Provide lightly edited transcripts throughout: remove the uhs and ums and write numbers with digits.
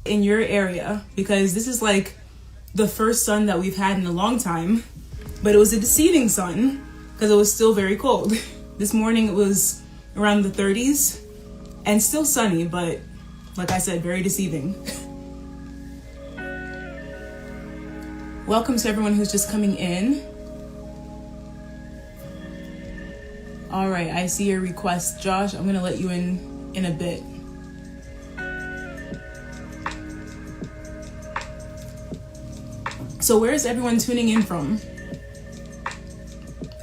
in your area, because this is like the first sun that we've had in a long time, but it was a deceiving sun because it was still very cold. This morning it was around the 30s and still sunny, but like I said, very deceiving. Welcome to everyone who's just coming in. All right, I see your request, Josh. I'm gonna let you in a bit. So where is everyone tuning in from?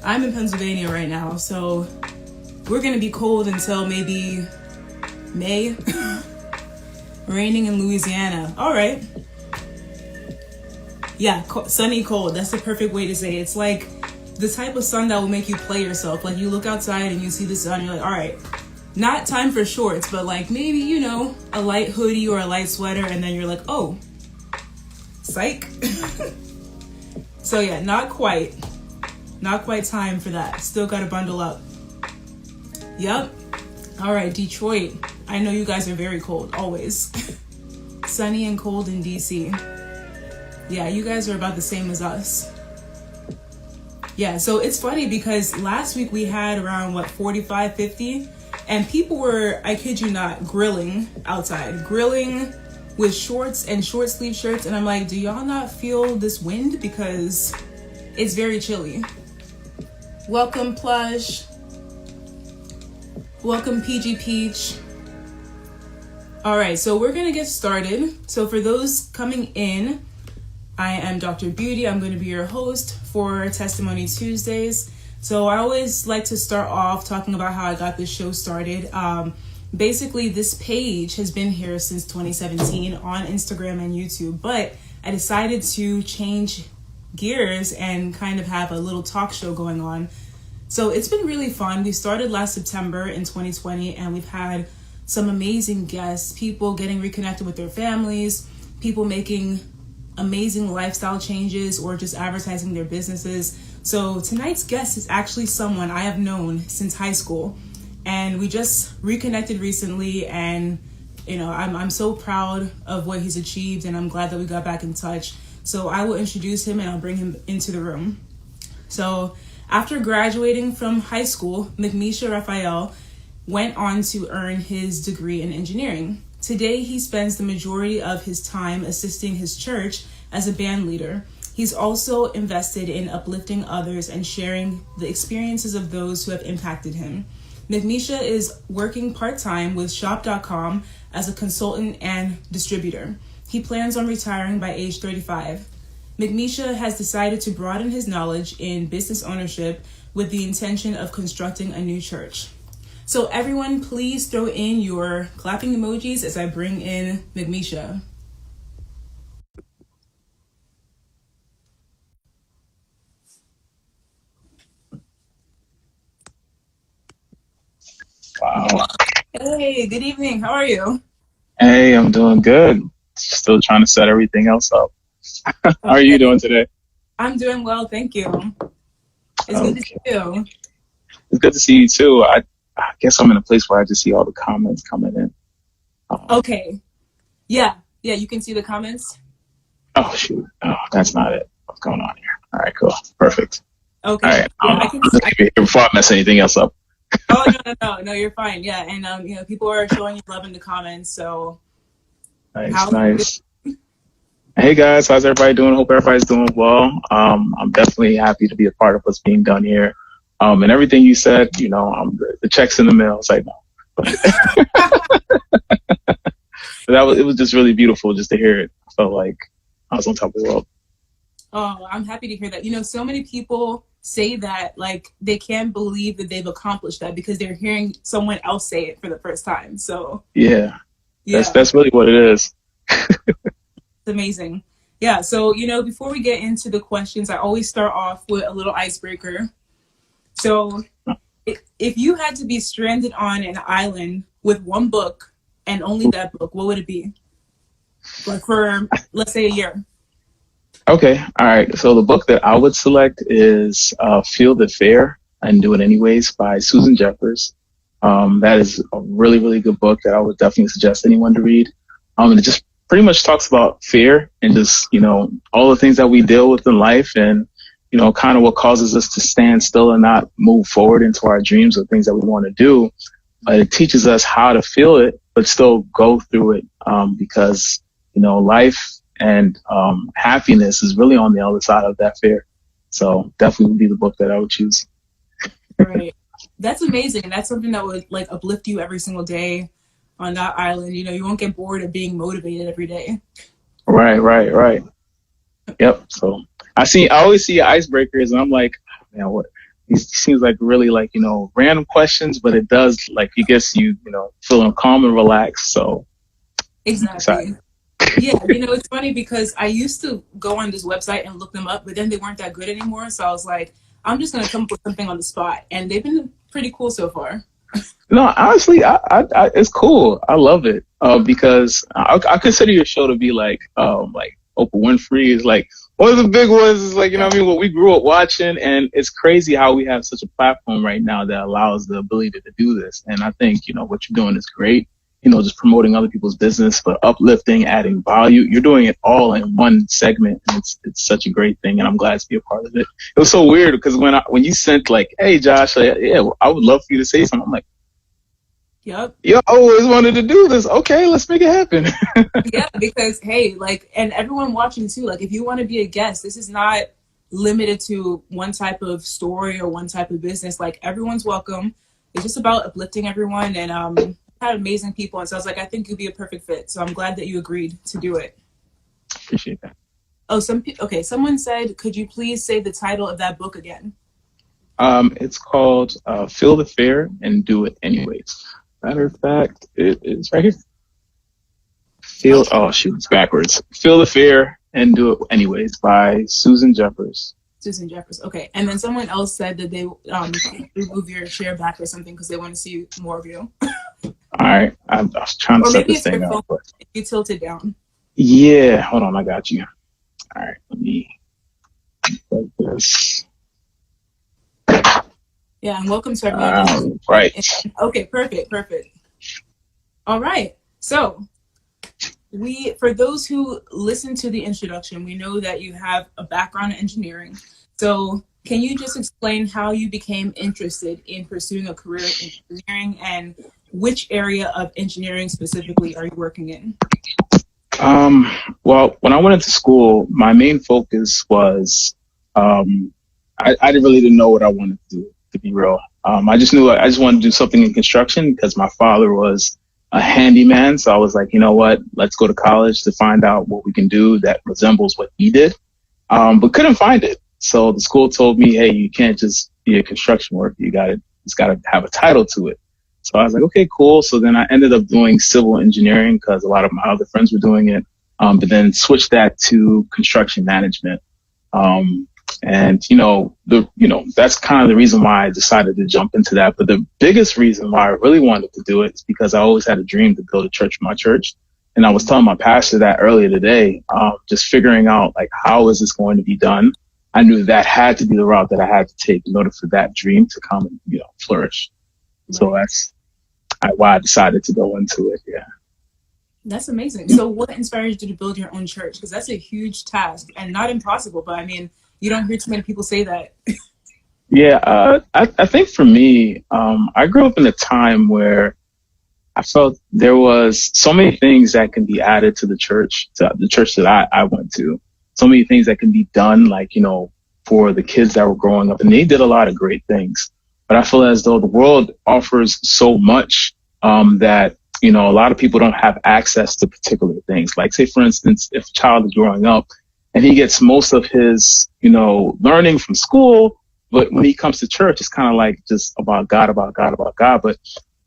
I'm in Pennsylvania right now, so we're gonna be cold until maybe May. Raining in Louisiana. All right. Yeah, sunny, cold. That's the perfect way to say it. It's like the type of sun that will make you play yourself. Like you look outside and you see the sun, you're like, all right, not time for shorts, but like maybe, you know, a light hoodie or a light sweater, and then you're like, oh, psych. So yeah, not quite time for that. Still gotta bundle up. Yep. All right, Detroit. I know you guys are very cold, always. Sunny and cold in DC. Yeah, you guys are about the same as us. Yeah, so it's funny because last week we had around 45, 50, and people were, I kid you not, grilling outside. Grilling with shorts and short sleeve shirts, and I'm like, do y'all not feel this wind? Because it's very chilly. Welcome, Plush. Welcome, PG Peach. All right, so we're gonna get started. So for those coming in, I am Doctorbeauty. I'm gonna be your host for Testimony Tuesdays. So I always like to start off talking about how I got this show started. Basically, this page has been here since 2017 on Instagram and YouTube, but I decided to change gears and kind of have a little talk show going on. So it's been really fun. We started last September in 2020, and we've had some amazing guests, people getting reconnected with their families, people making amazing lifestyle changes or just advertising their businesses. So tonight's guest is actually someone I have known since high school, and we just reconnected recently, and you know, I'm so proud of what he's achieved, and I'm glad that we got back in touch. So I will introduce him and I'll bring him into the room. So after graduating from high school, Mcmishah Raphael went on to earn his degree in engineering. Today, he spends the majority of his time assisting his church as a band leader. He's also invested in uplifting others and sharing the experiences of those who have impacted him. Mcmishah is working part-time with shop.com as a consultant and distributor. He plans on retiring by age 35. Mcmishah has decided to broaden his knowledge in business ownership with the intention of constructing a new church. So everyone, please throw in your clapping emojis as I bring in Mcmishah. Wow. Hey, good evening. How are you? Hey, I'm doing good. Still trying to set everything else up. How are you doing today? I'm doing well, thank you. It's good to see you. It's good to see you too. I guess I'm in a place where I just see all the comments coming in. Okay. Yeah, you can see the comments. Oh, shoot. Oh, that's not it. What's going on here? All right, cool. Perfect. Okay. All right. Yeah, I'm just here before I mess anything else up. Oh, no, you're fine. Yeah, and you know, people are showing you love in the comments, so. Nice. Hey guys, how's everybody doing? Hope everybody's doing well. I'm definitely happy to be a part of what's being done here. And everything you said, you know, the check's in the mail. It's like, no. But it was just really beautiful just to hear it. I felt like I was on top of the world. Oh, I'm happy to hear that. You know, so many people say that, like, they can't believe that they've accomplished that because they're hearing someone else say it for the first time. So yeah. That's really what it is. It's amazing. Yeah, so, you know, before we get into the questions, I always start off with a little icebreaker. So if you had to be stranded on an island with one book and only that book, what would it be? Like for, let's say, a year. Okay. All right. So the book that I would select is Feel the Fear and Do It Anyways by Susan Jeffers. That is a really, really good book that I would definitely suggest anyone to read. And it just pretty much talks about fear and just, all the things that we deal with in life and, kind of what causes us to stand still and not move forward into our dreams or things that we want to do. But it teaches us how to feel it, but still go through it, because, life and happiness is really on the other side of that fear. So definitely would be the book that I would choose. Right. That's amazing. That's something that would like uplift you every single day on that island. You won't get bored of being motivated every day. Right. Yep. So I always see icebreakers and I'm like, man, what? These seems like really like, random questions, but it does like it gets you, feeling calm and relaxed. So exactly. Yeah, it's funny because I used to go on this website and look them up, but then they weren't that good anymore. So I was like, I'm just gonna come up with something on the spot, and they've been pretty cool so far. No, honestly, I it's cool. I love it because I consider your show to be like Oprah Winfrey is like one of the big ones. Is like what we grew up watching, and it's crazy how we have such a platform right now that allows the ability to do this. And I think what you're doing is great. Just promoting other people's business, but uplifting, adding value. You're doing it all in one segment, and it's such a great thing. And I'm glad to be a part of it. It was so weird because when you sent like, "Hey, Josh, I would love for you to say something," I'm like, "Yep, you always wanted to do this. Okay, let's make it happen." Yeah, because hey, and everyone watching too. Like, if you want to be a guest, this is not limited to one type of story or one type of business. Like, everyone's welcome. It's just about uplifting everyone and had amazing people, and so I was like, I think you'd be a perfect fit. So I'm glad that you agreed to do it. Appreciate that. Oh, someone said, could you please say the title of that book again? It's called Feel the Fear and Do It Anyways. Matter of fact, it is right here. It's backwards. Feel the Fear and Do It Anyways by Susan Jeffers. Susan Jeffers. Okay. And then someone else said that they remove your share back or something because they want to see more of you. All right. I was trying to set this thing up. If you tilt it down. Yeah. Hold on. I got you. All right. Let me like this. Yeah. And welcome to everyone. Right. Okay. Perfect. All right. So for those who listen to the introduction, we know that you have a background in engineering. So can you just explain how you became interested in pursuing a career in engineering and which area of engineering specifically are you working in? Well, when I went into school, my main focus was, I really didn't know what I wanted to do, to be real. I just knew I just wanted to do something in construction because my father was a handyman. So I was like, you know what, let's go to college to find out what we can do that resembles what he did. But couldn't find it. So the school told me, hey, you can't just be a construction worker. It's got to have a title to it. So I was like, okay, cool. So then I ended up doing civil engineering because a lot of my other friends were doing it. But then switched that to construction management. And that's kind of the reason why I decided to jump into that. But the biggest reason why I really wanted to do it is because I always had a dream to build a church for my church. And I was telling my pastor that earlier today, just figuring out like, how is this going to be done? I knew that had to be the route that I had to take in order for that dream to come and, flourish. Right. So that's why I decided to go into it. Yeah. That's amazing. So what inspires you to build your own church? Because that's a huge task and not impossible, but I mean, you don't hear too many people say that. Yeah. I think for me, I grew up in a time where I felt there was so many things that can be added to the church that I went to. So many things that can be done, like, for the kids that were growing up, and they did a lot of great things. But I feel as though the world offers so much that, a lot of people don't have access to particular things. Like, say, for instance, if a child is growing up and he gets most of his, learning from school, but when he comes to church, it's kind of like just about God. But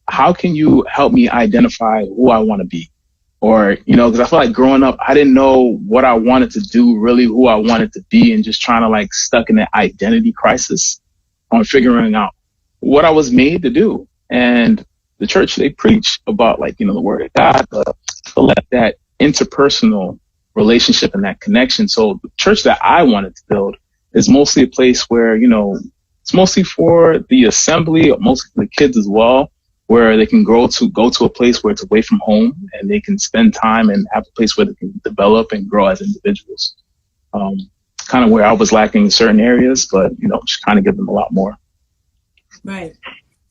how can you help me identify who I want to be? Or, because I feel like growing up, I didn't know what I wanted to do, really who I wanted to be, and just trying to like stuck in that identity crisis on figuring out what I was made to do. And the church, they preach about like, the word of God, but I feel like that interpersonal relationship and that connection. So the church that I wanted to build is mostly a place where, it's mostly for the assembly, mostly for the kids as well. where they can go to a place where it's away from home and they can spend time and have a place where they can develop and grow as individuals. Kind of where I was lacking in certain areas, but, just kind of give them a lot more. Right.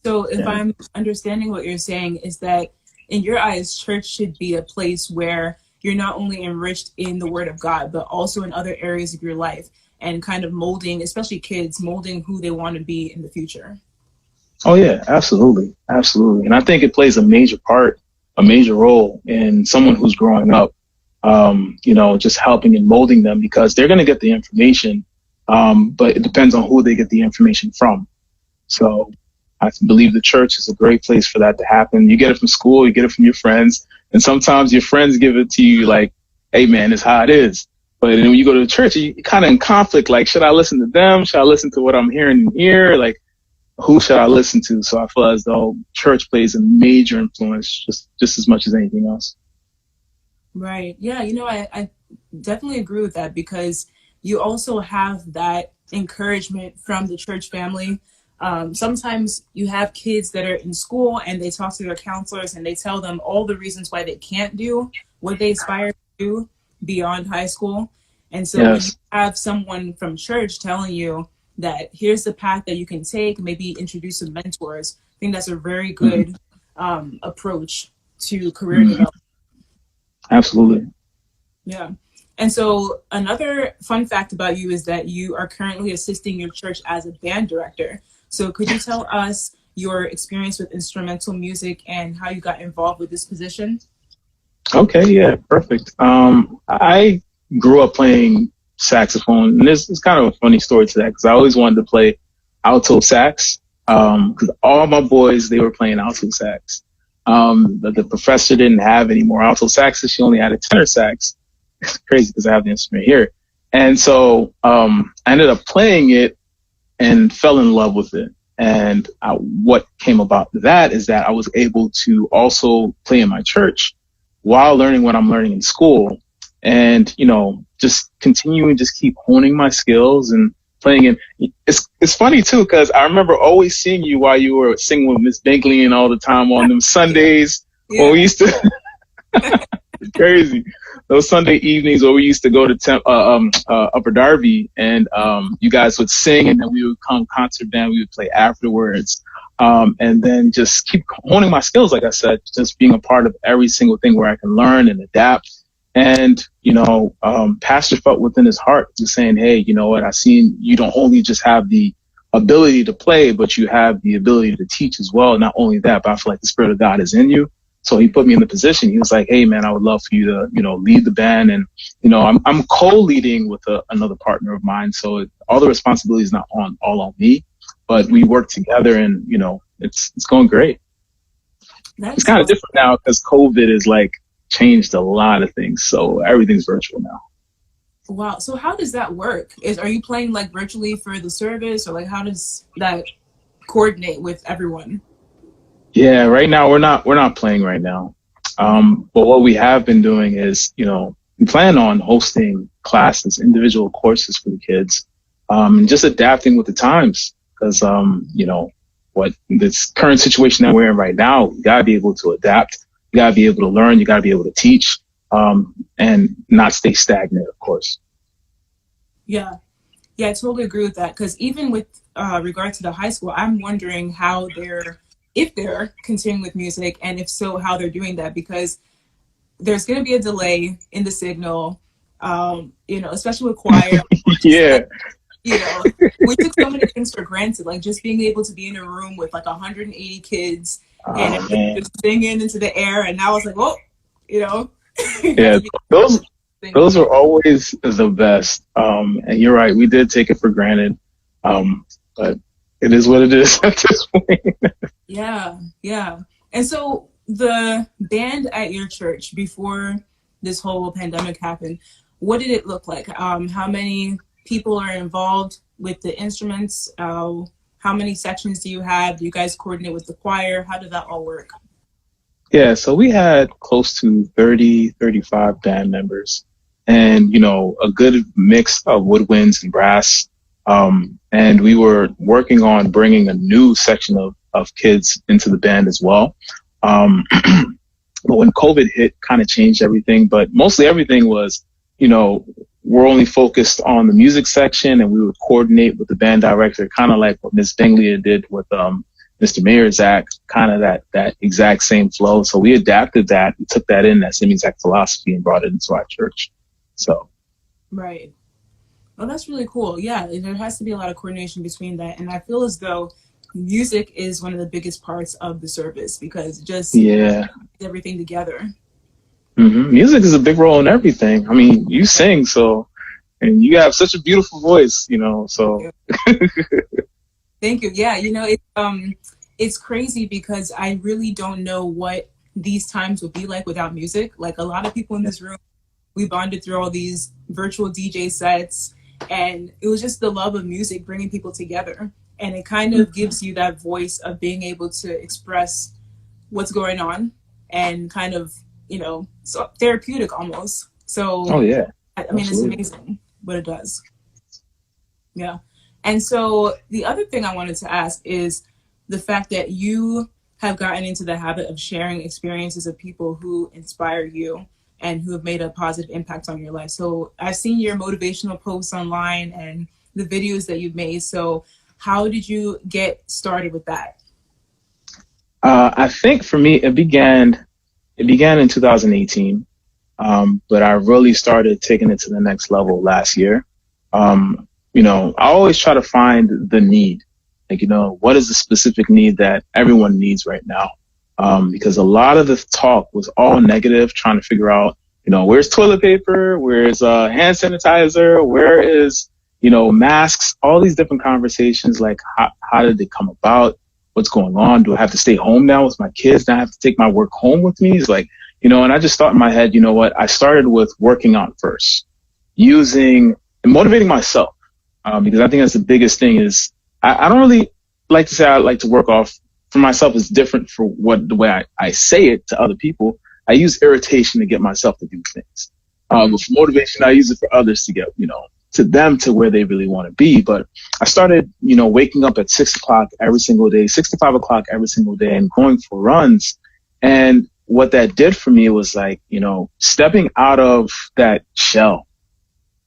So if I'm understanding what you're saying is that in your eyes, church should be a place where you're not only enriched in the word of God, but also in other areas of your life and kind of molding, especially kids, molding who they want to be in the future. Oh, yeah, absolutely. Absolutely. And I think it plays a major role in someone who's growing up, just helping and molding them, because they're going to get the information, but it depends on who they get the information from. So I believe the church is a great place for that to happen. You get it from school, you get it from your friends, and sometimes your friends give it to you like, hey, man, it's how it is. But then when you go to the church, you're kind of in conflict, like, should I listen to them? Should I listen to what I'm hearing here? Like, who should I listen to? So I feel as though church plays a major influence just as much as anything else. Right. Yeah. I definitely agree with that, because you also have that encouragement from the church family. Sometimes you have kids that are in school and they talk to their counselors and they tell them all the reasons why they can't do what they aspire to do beyond high school. And so when you have someone from church telling you that here's the path that you can take, maybe introduce some mentors, I think that's a very good approach to career development. Absolutely. Yeah. And so another fun fact about you is that you are currently assisting your church as a band director. So could you tell us your experience with instrumental music and how you got involved with this position? Okay, yeah, perfect. I grew up playing saxophone, and this is kind of a funny story to that, because I always wanted to play alto sax, because all my boys, they were playing alto sax. But the professor didn't have any more alto saxes. She only had a tenor sax. It's crazy because I have the instrument here. And so I ended up playing it and fell in love with it. And what came about that is that I was able to also play in my church while learning what I'm learning in school. And, just continuing, just keep honing my skills and playing it. It's funny, too, because I remember always seeing you while you were singing with Miss Binkley and all the time on them Sundays when we used to. It's crazy. Those Sunday evenings where we used to go to Upper Darby, and you guys would sing, and then we would come concert band. We would play afterwards, and then just keep honing my skills. Like I said, just being a part of every single thing where I can learn and adapt. And Pastor felt within his heart, just saying, "Hey, you know what? I've seen you don't only just have the ability to play, but you have the ability to teach as well. Not only that, but I feel like the Spirit of God is in you." So he put me in the position. He was like, "Hey, man, I would love for you to, lead the band." And, I'm co-leading with another partner of mine. So all the responsibility is not all on me, but we work together, and, it's going great. It's kind of different now because COVID is changed a lot of things. So everything's virtual now. Wow. So how does that work? Are you playing virtually for the service, or how does that coordinate with everyone? Yeah, right now we're not playing right now. But what we have been doing is, we plan on hosting classes, individual courses for the kids, and just adapting with the times, because, what this current situation that we're in right now, you gotta be able to adapt, you gotta be able to learn, you gotta be able to teach, and not stay stagnant, of course. Yeah, I totally agree with that. Because even with regard to the high school, I'm wondering if they're continuing with music, and if so, how they're doing that, because there's going to be a delay in the signal, especially with choir. Yeah. We took so many things for granted, just being able to be in a room with 180 kids and just singing into the air. And now it's yeah, those are always the best. And you're right, we did take it for granted. But it is what it is at this point. Yeah. And so the band at your church, before this whole pandemic happened, what did it look like? How many people are involved with the instruments? How many sections do you have? Do you guys coordinate with the choir? How did that all work? Yeah, so we had close to 35 band members, and, a good mix of woodwinds and brass. And we were working on bringing a new section of of kids into the band as well. But when COVID hit, kind of changed everything. But mostly everything was, we're only focused on the music section, and we would coordinate with the band director, kind of like what Ms. Benglia did with Mr. Mayor Zach, kind of that exact same flow. So we adapted that, we took that same exact philosophy and brought it into our church. So. Right. Well, that's really cool. Yeah, there has to be a lot of coordination between that. And I feel as though music is one of the biggest parts of the service because it just everything together. Mm-hmm. Music is a big role in everything. I mean, you sing, and you have such a beautiful voice, so. Thank you. Yeah, it's crazy because I really don't know what these times would be like without music. Like a lot of people in this room, we bonded through all these virtual DJ sets, and it was just the love of music bringing people together. And it kind of gives you that voice of being able to express what's going on and kind of, so therapeutic almost. So, oh yeah, I mean, Absolutely. It's amazing what it does. Yeah. And so the other thing I wanted to ask is the fact that you have gotten into the habit of sharing experiences of people who inspire you and who have made a positive impact on your life. So I've seen your motivational posts online and the videos that you've made. So how did you get started with that? I think for me, it began in 2018, but I really started taking it to the next level last year. I always try to find the need, like, what is the specific need that everyone needs right now? Because a lot of the talk was all negative, trying to figure out, where's toilet paper, where's hand sanitizer, where is, masks, all these different conversations, like how did they come about? What's going on? Do I have to stay home now with my kids? Now I have to take my work home with me? It's like, and I just thought in my head, what? I started with working out first, using and motivating myself. Because I think that's the biggest thing is I don't really like to say I like to work off for myself. Is different for the way I say it to other people. I use irritation to get myself to do things. But for motivation, I use it for others to get, to them to where they really want to be. But I started, waking up at 6 o'clock every single day, 6 to 5 o'clock every single day and going for runs. And what that did for me was like, stepping out of that shell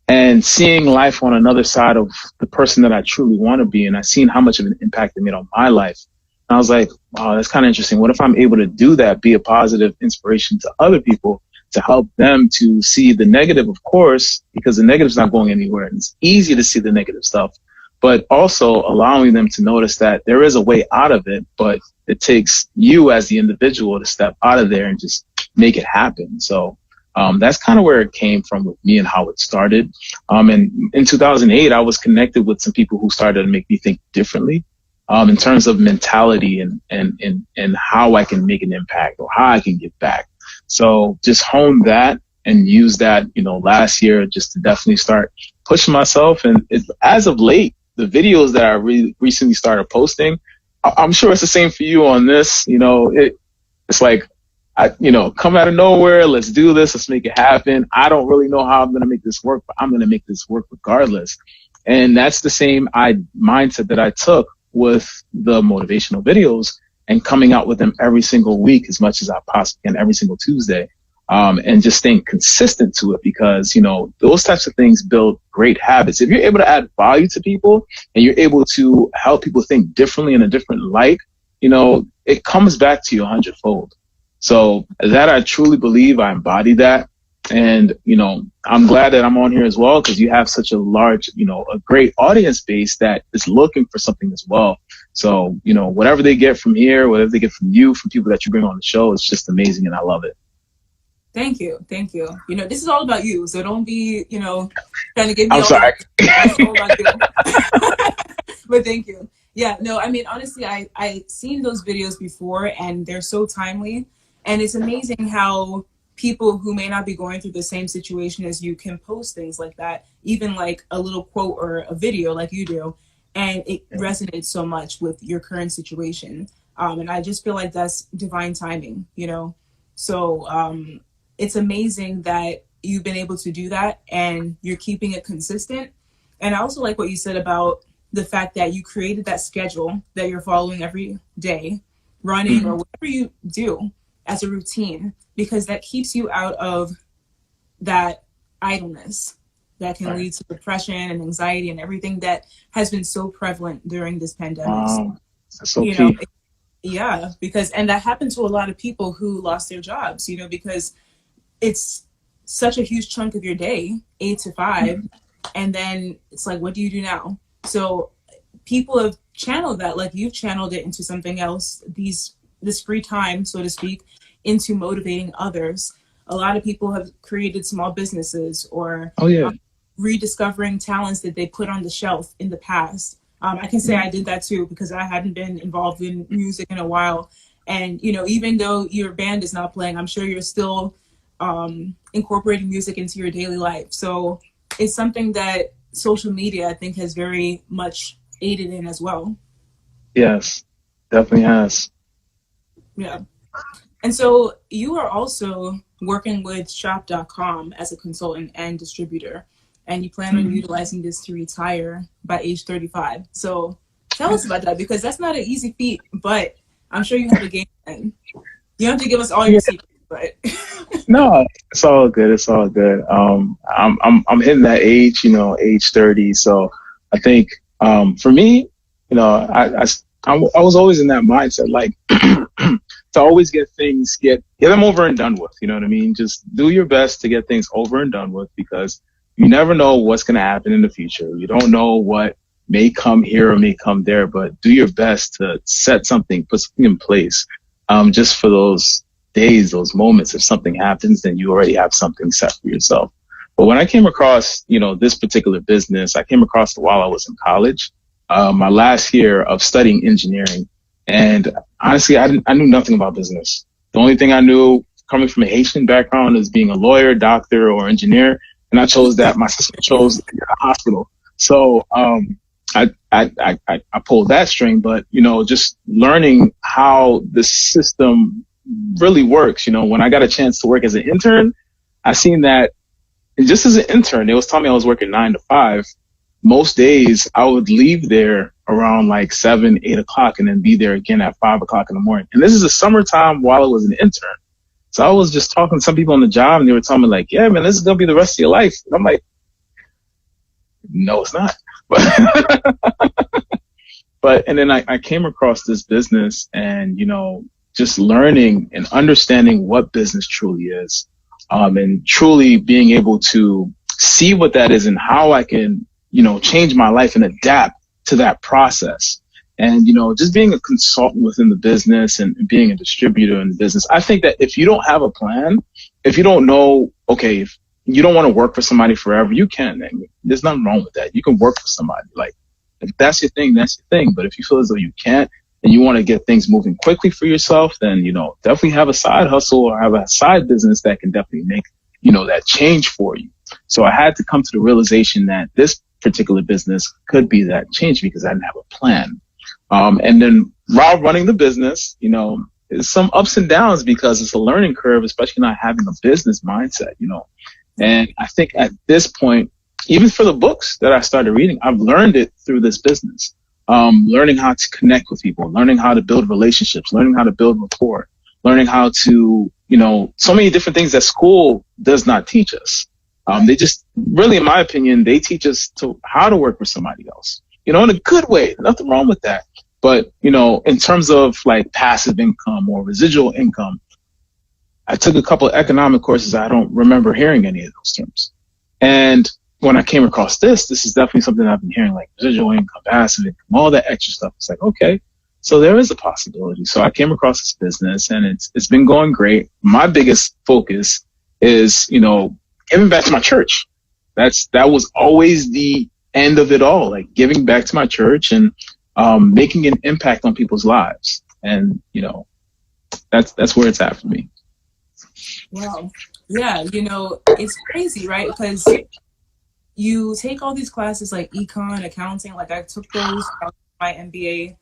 and seeing life on another side of the person that I truly want to be. And I seen how much of an impact it made on my life. And I was like, wow, that's kind of interesting. What if I'm able to do that, be a positive inspiration to other people to help them to see the negative, of course, because the negative's not going anywhere. And it's easy to see the negative stuff, but also allowing them to notice that there is a way out of it, but it takes you as the individual to step out of there and just make it happen. So that's kind of where it came from with me and how it started. And in 2008, I was connected with some people who started to make me think differently in terms of mentality and how I can make an impact or how I can give back. So just hone that and use that, last year just to definitely start pushing myself. And as of late, the videos that I recently started posting, I'm sure it's the same for you on this. It's like, come out of nowhere. Let's do this. Let's make it happen. I don't really know how I'm going to make this work, but I'm going to make this work regardless. And that's the same mindset that I took with the motivational videos and coming out with them every single week as much as I possibly can, every single Tuesday. And just staying consistent to it because, those types of things build great habits. If you're able to add value to people and you're able to help people think differently in a different light, it comes back to you 100-fold. So that I truly believe I embody that. And, I'm glad that I'm on here as well because you have such a large, a great audience base that is looking for something as well. So, whatever they get from here, whatever they get from you, from people that you bring on the show, it's just amazing and I love it. Thank you. Thank you. This is all about you. So don't be, trying to give me I'm all sorry. That's all about you. But thank you. Yeah, no, I mean, honestly, I seen those videos before and they're so timely. And it's amazing how people who may not be going through the same situation as you can post things like that, even like a little quote or a video like you do. And it resonates so much with your current situation. And I just feel like that's divine timing, So it's amazing that you've been able to do that and you're keeping it consistent. And I also like what you said about the fact that you created that schedule that you're following every day, running or whatever you do as a routine, because that keeps you out of that idleness that can lead to depression and anxiety and everything that has been so prevalent during this pandemic. Wow. That's so you key. know, yeah, because, and that happened to a lot of people who lost their jobs, because it's such a huge chunk of your day, 8 to 5, and then it's like, what do you do now? So people have channeled that, like you've channeled it into something else, this free time, so to speak, into motivating others. A lot of people have created small businesses or rediscovering talents that they put on the shelf in the past. I can say I did that too, because I hadn't been involved in music in a while. And, even though your band is not playing, I'm sure you're still incorporating music into your daily life. So it's something that social media, I think, has very much aided in as well. Yes, definitely has. Yeah. And so you are also working with shop.com as a consultant and distributor, and you plan on utilizing this to retire by age 35. So tell us about that, because that's not an easy feat, but I'm sure you have a game plan. You don't have to give us all your secrets, but no, it's all good. It's all good. I'm hitting that age, age 30. So I think for me, I was always in that mindset, like to always get them over and done with. You know what I mean? Just do your best to get things over and done with, because you never know what's going to happen in the future. You don't know what may come here or may come there, but do your best to put something in place, just for those days, those moments. If something happens, then you already have something set for yourself. But when I came across, this particular business, I came across it while I was in college, my last year of studying engineering. And honestly, I knew nothing about business. The only thing I knew, coming from a Haitian background, is being a lawyer, doctor, or engineer. And I chose that. My sister chose a hospital. So I pulled that string. But, just learning how the system really works. When I got a chance to work as an intern, I seen that just as an intern, they was telling me I was working 9 to 5. Most days I would leave there around like 7, 8 o'clock and then be there again at 5 o'clock in the morning. And this is the summertime while I was an intern. So I was just talking to some people on the job, and they were telling me like, yeah, man, this is going to be the rest of your life. And I'm like, no, it's not. And then I came across this business, and, just learning and understanding what business truly is, and truly being able to see what that is and how I can, change my life and adapt to that process. And, just being a consultant within the business and being a distributor in the business, I think that if you don't have a plan, if you don't know, okay, if you don't want to work for somebody forever, you can. There's nothing wrong with that. You can work for somebody. Like, if that's your thing, that's your thing. But if you feel as though you can't and you want to get things moving quickly for yourself, then, definitely have a side hustle or have a side business that can definitely make, that change for you. So I had to come to the realization that this particular business could be that change, because I didn't have a plan. And then while running the business, there's some ups and downs because it's a learning curve, especially not having a business mindset, And I think at this point, even for the books that I started reading, I've learned it through this business. Learning how to connect with people, learning how to build relationships, learning how to build rapport, learning how to, so many different things that school does not teach us. They just really, in my opinion, they teach us how to work with somebody else, in a good way. Nothing wrong with that. But, in terms of like passive income or residual income, I took a couple of economic courses. I don't remember hearing any of those terms. And when I came across this is definitely something I've been hearing, like residual income, passive income, all that extra stuff. It's like, okay, so there is a possibility. So I came across this business, and it's been going great. My biggest focus is, giving back to my church. That was always the end of it all, like giving back to my church and making an impact on people's lives. And, that's where it's at for me. Wow. Yeah, it's crazy, right? Because you take all these classes like econ, accounting, like I took those, my MBA,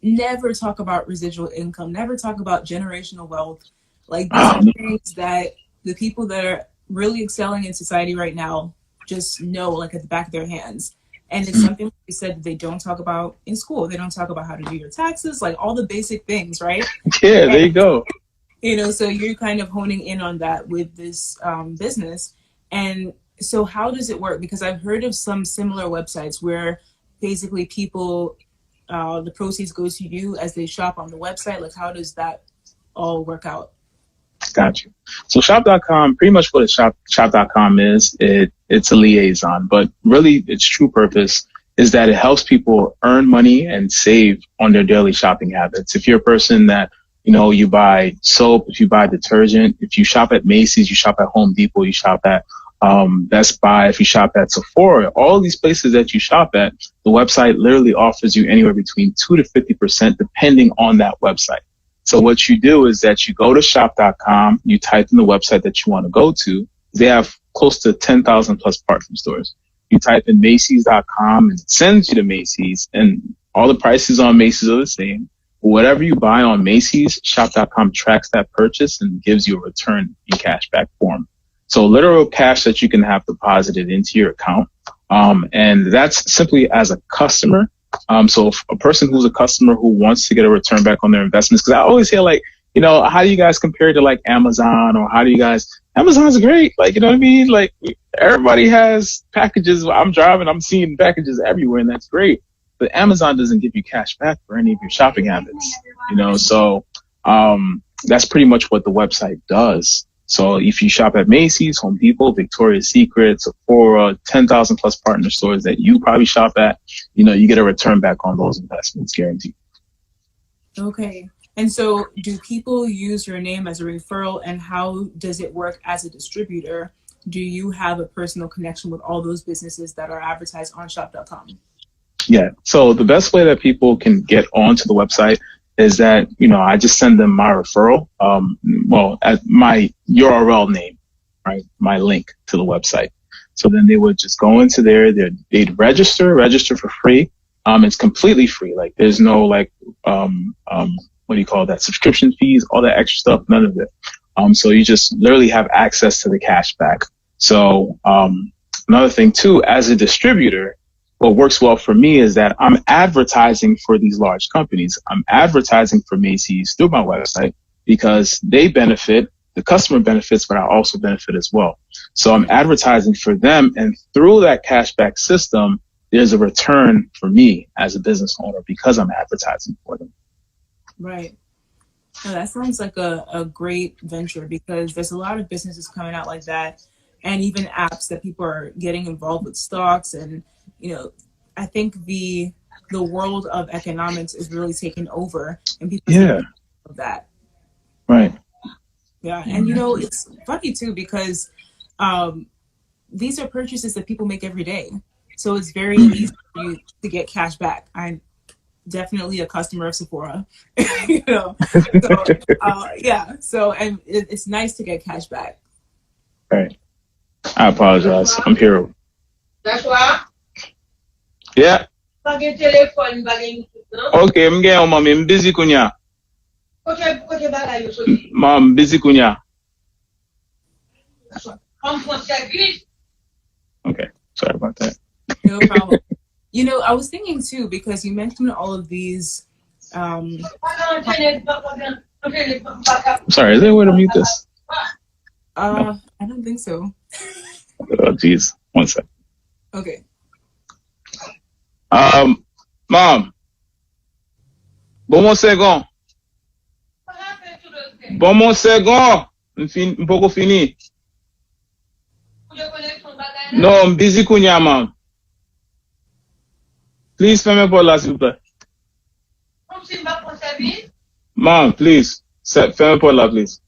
never talk about residual income, never talk about generational wealth. Like these are things that the people that are really excelling in society right now just know, like at the back of their hands. And it's something like you said they don't talk about in school. They don't talk about how to do your taxes, like all the basic things, right? Yeah, there you go. So you're kind of honing in on that with this business. And so how does it work? Because I've heard of some similar websites where basically people, the proceeds goes to you as they shop on the website. Like, how does that all work out? Got you. So shop.com, pretty much what shop.com is, it's a liaison, but really its true purpose is that it helps people earn money and save on their daily shopping habits. If you're a person that, you buy soap, if you buy detergent, if you shop at Macy's, you shop at Home Depot, you shop at Best Buy, if you shop at Sephora, all these places that you shop at, the website literally offers you anywhere between 2 to 50% depending on that website. So what you do is that you go to shop.com, you type in the website that you want to go to. They have close to 10,000 plus partner stores. You type in Macy's.com and it sends you to Macy's, and all the prices on Macy's are the same. Whatever you buy on Macy's, shop.com tracks that purchase and gives you a return in cashback form. So literal cash that you can have deposited into your account. And that's simply as a customer. So if a person who's a customer who wants to get a return back on their investments, because I always hear like, how do you guys compare to like Amazon, or how do you guys, Amazon's great. Like, you know what I mean? Like everybody has packages. I'm driving, I'm seeing packages everywhere, and that's great. But Amazon doesn't give you cash back for any of your shopping habits, so that's pretty much what the website does. So if you shop at Macy's, Home Depot, Victoria's Secret, Sephora, 10,000 plus partner stores that you probably shop at, you get a return back on those investments guaranteed. Okay. And so do people use your name as a referral, and how does it work as a distributor? Do you have a personal connection with all those businesses that are advertised on shop.com? Yeah. So the best way that people can get onto the website is that, I just send them my referral, at my URL name, right? My link to the website. So then they would just go into there, they'd register for free. It's completely free. Like there's no what do you call that? Subscription fees, all that extra stuff, none of it. So you just literally have access to the cash back. So, another thing too, as a distributor, what works well for me is that I'm advertising for these large companies. I'm advertising for Macy's through my website because they benefit, the customer benefits, but I also benefit as well. So I'm advertising for them, and through that cashback system, there's a return for me as a business owner because I'm advertising for them. Right. Oh, that sounds like a great venture, because there's a lot of businesses coming out like that, and even apps that people are getting involved with stocks. And I think the world of economics is really taking over, and people of that. Right. Yeah. And it's funny too, because these are purchases that people make every day. So it's very easy for you to get cash back. I'm definitely a customer of Sephora, So, So, and it's nice to get cash back. Right. I apologize. I'm here. That's why. Yeah. Okay, I'm getting mommy. I'm busy kunya. Mom, busy kunya. Okay, sorry about that. No problem. I was thinking too, because you mentioned all of these. Sorry, is there a way to mute this? I don't think so. Oh, geez. One sec. Okay. Mom. Bon second. Bon second. Un poco fini. No, I'm busy kunya, mom. Please, fermez por là, s'il vous plaît. Mom, please. Fermez por là, please.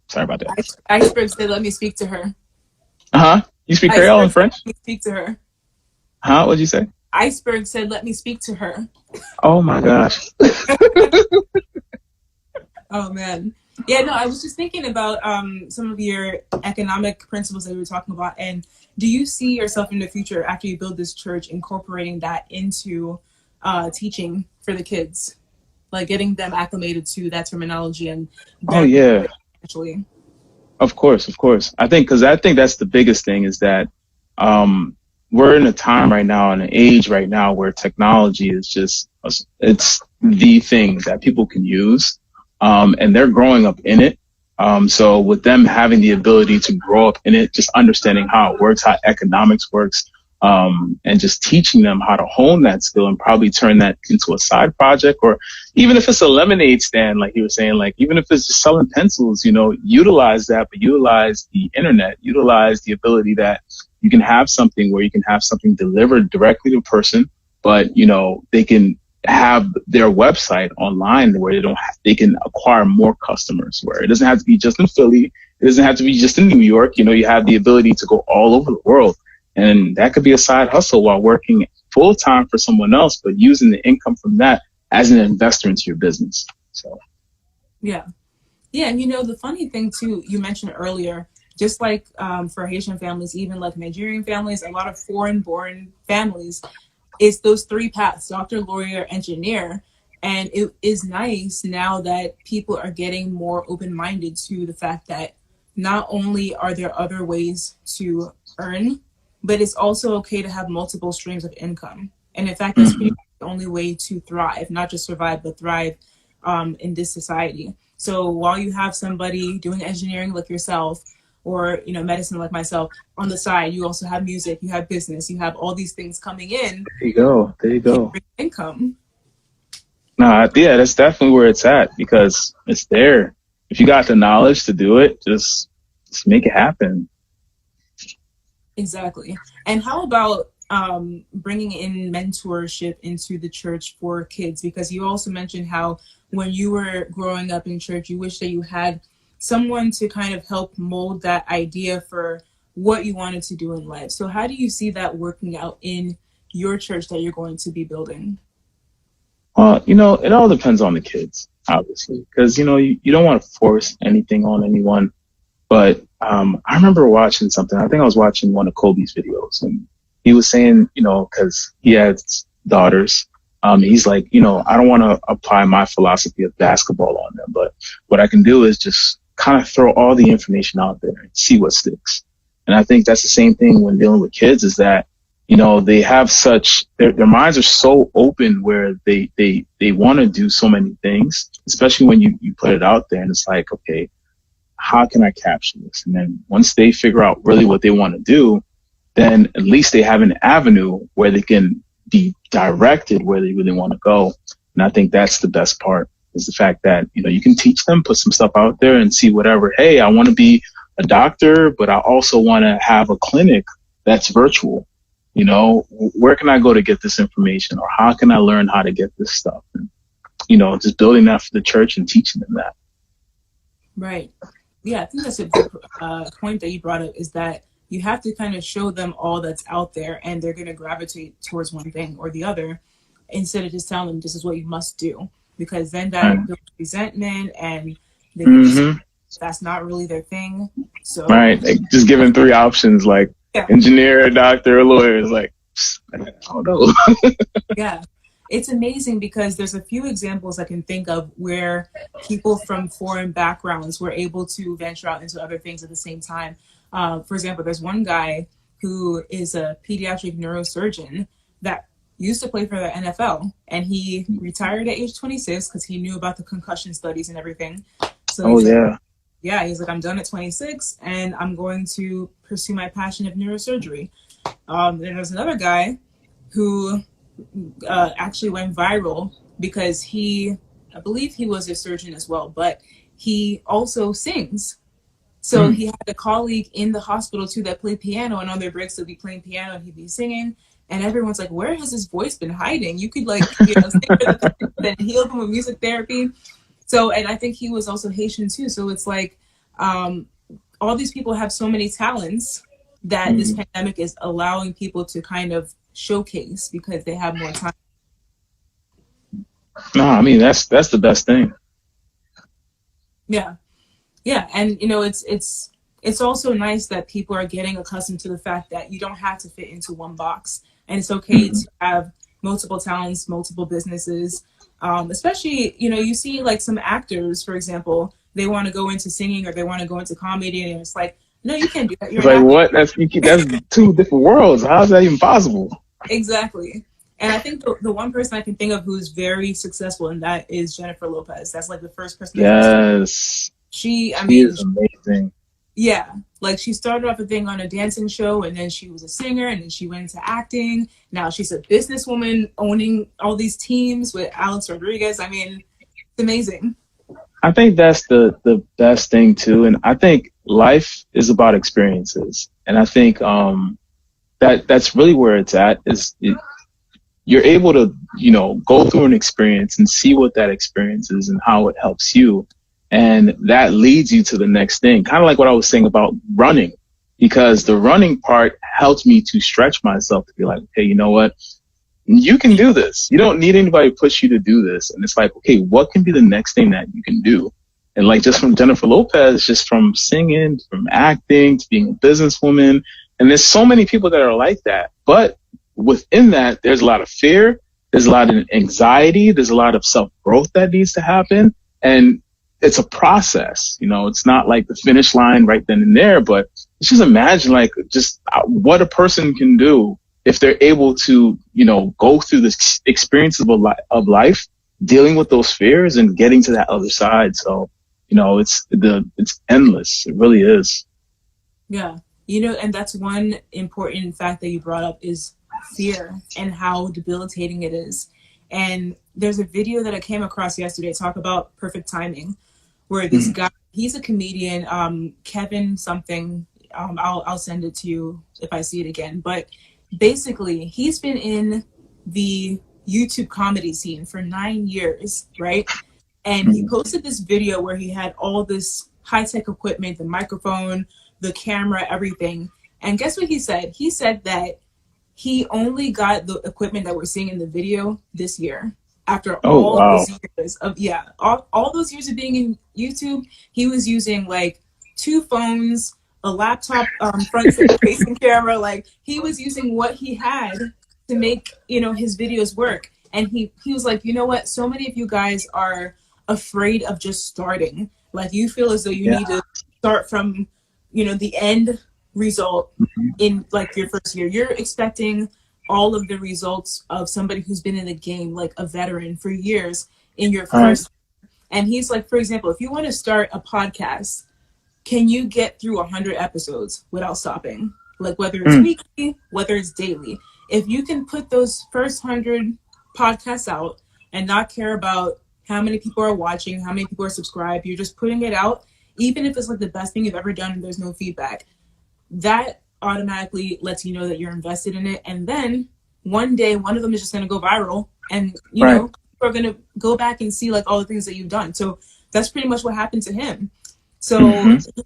Sorry about that. Iceberg said, let me speak to her. You speak Creole in French? Let me speak to her. What'd you say? Iceberg said, let me speak to her. Oh my gosh. Oh man. Yeah, no, I was just thinking about some of your economic principles that we were talking about. And do you see yourself in the future, after you build this church, incorporating that into teaching for the kids? Like getting them acclimated to that terminology and yeah. Actually. Of course, of course. I think that's the biggest thing is that we're in a time right now, in an age right now where technology is just it's the thing that people can use, and they're growing up in it. So with them having the ability to grow up in it, just understanding how it works, how economics works, and just teaching them how to hone that skill and probably turn that into a side project, or even if it's a lemonade stand, like you were saying, like even if it's just selling pencils, utilize that, but utilize the internet, utilize the ability that you can have something where you can have something delivered directly to a person, but they can have their website online where they can acquire more customers, where it doesn't have to be just in Philly. It doesn't have to be just in New York. You have the ability to go all over the world. And that could be a side hustle while working full time for someone else, but using the income from that as an investor into your business. So, yeah. And the funny thing too, you mentioned earlier, just like for Haitian families, even like Nigerian families, a lot of foreign born families, it's those three paths: doctor, lawyer, engineer. And it is nice now that people are getting more open-minded to the fact that not only are there other ways to earn, but it's also okay to have multiple streams of income. And in fact, that's pretty much the only way to thrive, not just survive, but thrive in this society. So while you have somebody doing engineering like yourself, or medicine like myself, on the side, you also have music, you have business, you have all these things coming in. There you go. Income. No, yeah, that's definitely where it's at, because it's there. If you got the knowledge to do it, just make it happen. Exactly. And how about bringing in mentorship into the church for kids? Because you also mentioned how when you were growing up in church, you wish that you had someone to kind of help mold that idea for what you wanted to do in life. So how do you see that working out in your church that you're going to be building? Well, it all depends on the kids, obviously, because, you don't want to force anything on anyone. But I remember watching something. I think I was watching one of Kobe's videos, and he was saying, because he has daughters, he's like, I don't want to apply my philosophy of basketball on them, but what I can do is just kind of throw all the information out there and see what sticks. And I think that's the same thing when dealing with kids, is that, they have their minds are so open where they want to do so many things, especially when you put it out there and it's like, okay, how can I capture this? And then once they figure out really what they want to do, then at least they have an avenue where they can be directed where they really want to go. And I think that's the best part, is the fact that, you can teach them, put some stuff out there and see whatever. Hey, I want to be a doctor, but I also want to have a clinic that's virtual. Where can I go to get this information, or how can I learn how to get this stuff? And, just building that for the church and teaching them that. Right. Yeah, I think that's a good point that you brought up, is that you have to kind of show them all that's out there, and they're going to gravitate towards one thing or the other, instead of just telling them this is what you must do, because then that builds resentment, and that's not really their thing. So right, like just giving three options, like engineer, doctor, or lawyer, is like, I don't know. Yeah. It's amazing because there's a few examples I can think of where people from foreign backgrounds were able to venture out into other things at the same time. For example, there's one guy who is a pediatric neurosurgeon that used to play for the NFL, and he retired at age 26 because he knew about the concussion studies and everything. So he's like, I'm done at 26 and I'm going to pursue my passion of neurosurgery. Then there's another guy who actually went viral because I believe he was a surgeon as well, but he also sings. So he had a colleague in the hospital too that played piano, and on their breaks they'll be playing piano and he'd be singing, and everyone's like, where has his voice been hiding? You could sing for the then heal him with music therapy. So, and I think he was also Haitian too. So it's like all these people have so many talents that this pandemic is allowing people to kind of showcase because they have more time. No, I mean, that's the best thing. Yeah. And it's also nice that people are getting accustomed to the fact that you don't have to fit into one box, and it's okay to have multiple talents, multiple businesses. Especially, you see like some actors, for example, they want to go into singing or they want to go into comedy, and it's like, no, you can't do that. You're It's like, what? That's two different worlds. How is that even possible? Exactly. And I think the one person I can think of who's very successful in that is Jennifer Lopez. That's like the first person. Yes. She is amazing. Yeah. Like she started off a thing on a dancing show, and then she was a singer, and then she went into acting. Now she's a businesswoman owning all these teams with Alex Rodriguez. I mean, it's amazing. I think that's the best thing too. And I think life is about experiences. And I think that's really where it's at, you're able to, go through an experience and see what that experience is and how it helps you. And that leads you to the next thing. Kind of like what I was saying about running, because the running part helped me to stretch myself to be like, okay, you know what? You can do this. You don't need anybody to push you to do this. And it's like, okay, what can be the next thing that you can do? And like just from Jennifer Lopez, just from singing, from acting, to being a businesswoman. And there's so many people that are like that. But within that, there's a lot of fear. There's a lot of anxiety. There's a lot of self-growth that needs to happen. And it's a process. It's not like the finish line right then and there, but just imagine like just what a person can do if they're able to, go through this experience of life, dealing with those fears and getting to that other side. So, it's endless. It really is. Yeah. And that's one important fact that you brought up is fear and how debilitating it is. And there's a video that I came across yesterday, talk about perfect timing, where this guy, he's a comedian, Kevin something, I'll send it to you if I see it again. But basically, he's been in the YouTube comedy scene for 9 years, right? And he posted this video where he had all this high-tech equipment, the microphone, the camera, everything. And guess what he said? He said that he only got the equipment that we're seeing in the video this year. After all those years of, all those years of being in YouTube, he was using like 2 phones, a laptop, front-facing camera. Like he was using what he had to make, his videos work. And he was like, you know what? So many of you guys are afraid of just starting. Like you feel as though you need to start from, the end result in like your first year. You're expecting all of the results of somebody who's been in the game, like a veteran for years in your first. And he's like, for example, if you want to start a podcast, can you get through 100 episodes without stopping? Like whether it's weekly, whether it's daily. If you can put those first 100 podcasts out and not care about how many people are watching, how many people are subscribed, you're just putting it out, even if it's like the best thing you've ever done and there's no feedback, that automatically lets you know that you're invested in it. And then one day, one of them is just going to go viral, and people are going to go back and see like all the things that you've done. So that's pretty much what happened to him. So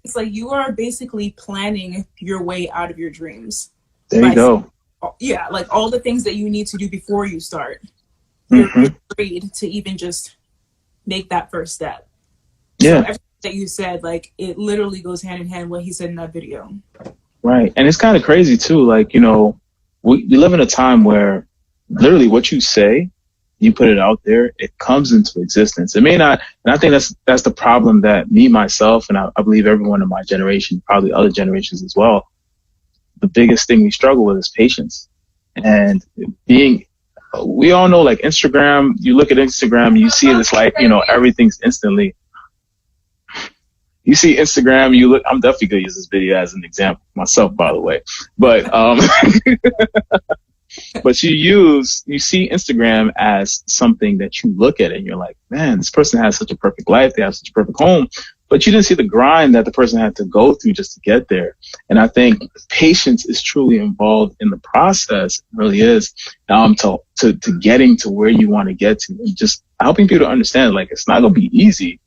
it's like you are basically planning your way out of your dreams. There you go. Yeah, like all the things that you need to do before you start. You're afraid to even just make that first step. Yeah. So everything that you said, like it literally goes hand in hand with what he said in that video. Right. And it's kind of crazy too. Like, we live in a time where literally what you say, you put it out there, it comes into existence. It may not, and I think that's the problem that me, myself, and I believe everyone in my generation, probably other generations as well, the biggest thing we struggle with is patience. And we all know like Instagram, you look at Instagram, you see it's like, everything's instantly. You see Instagram, I'm definitely going to use this video as an example myself, by the way. But, but you see Instagram as something that you look at and you're like, man, this person has such a perfect life. They have such a perfect home. But you didn't see the grind that the person had to go through just to get there. And I think patience is truly involved in the process. It really is. To getting to where you want to get to, and just helping people to understand, like, it's not going to be easy.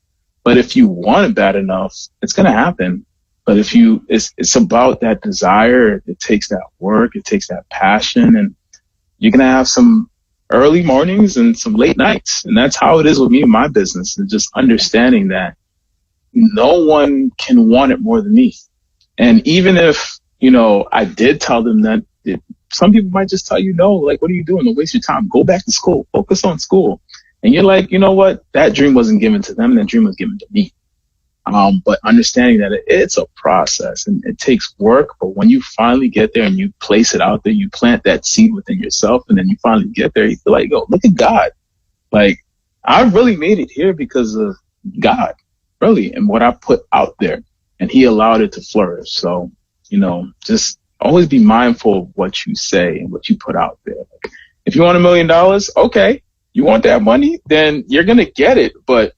But if you want it bad enough, it's going to happen. But it's about that desire. It takes that work. It takes that passion. And you're going to have some early mornings and some late nights. And that's how it is with me and my business. And just understanding that no one can want it more than me. And even if, I did tell them that, some people might just tell you, no, like, what are you doing? Don't waste your time. Go back to school. Focus on school. And you're like, you know what? That dream wasn't given to them. That dream was given to me. But understanding that it's a process and it takes work. But when you finally get there and you place it out there, you plant that seed within yourself, and then you finally get there, you feel like, yo, look at God. Like, I really made it here because of God, really, and what I put out there, and he allowed it to flourish. So, just always be mindful of what you say and what you put out there. Like, if you want $1 million, okay, you want that money, then you're going to get it. But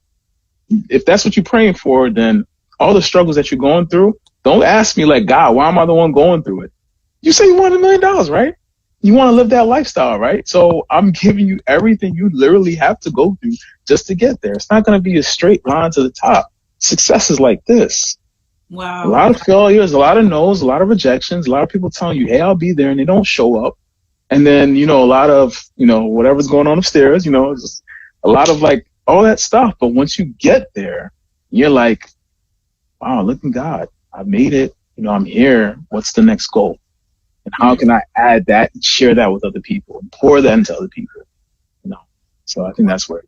if that's what you're praying for, then all the struggles that you're going through, don't ask me like, God, why am I the one going through it? You say you want $1 million, right? You want to live that lifestyle, right? So I'm giving you everything you literally have to go through just to get there. It's not going to be a straight line to the top. Success is like this. Wow. A lot of failures, a lot of no's, a lot of rejections, a lot of people telling you, hey, I'll be there, and they don't show up. And then, a lot of, whatever's going on upstairs, just a lot of like all that stuff. But once you get there, you're like, wow, look at God. I made it. I'm here. What's the next goal? And how can I add that and share that with other people and pour that into other people? So I think that's where.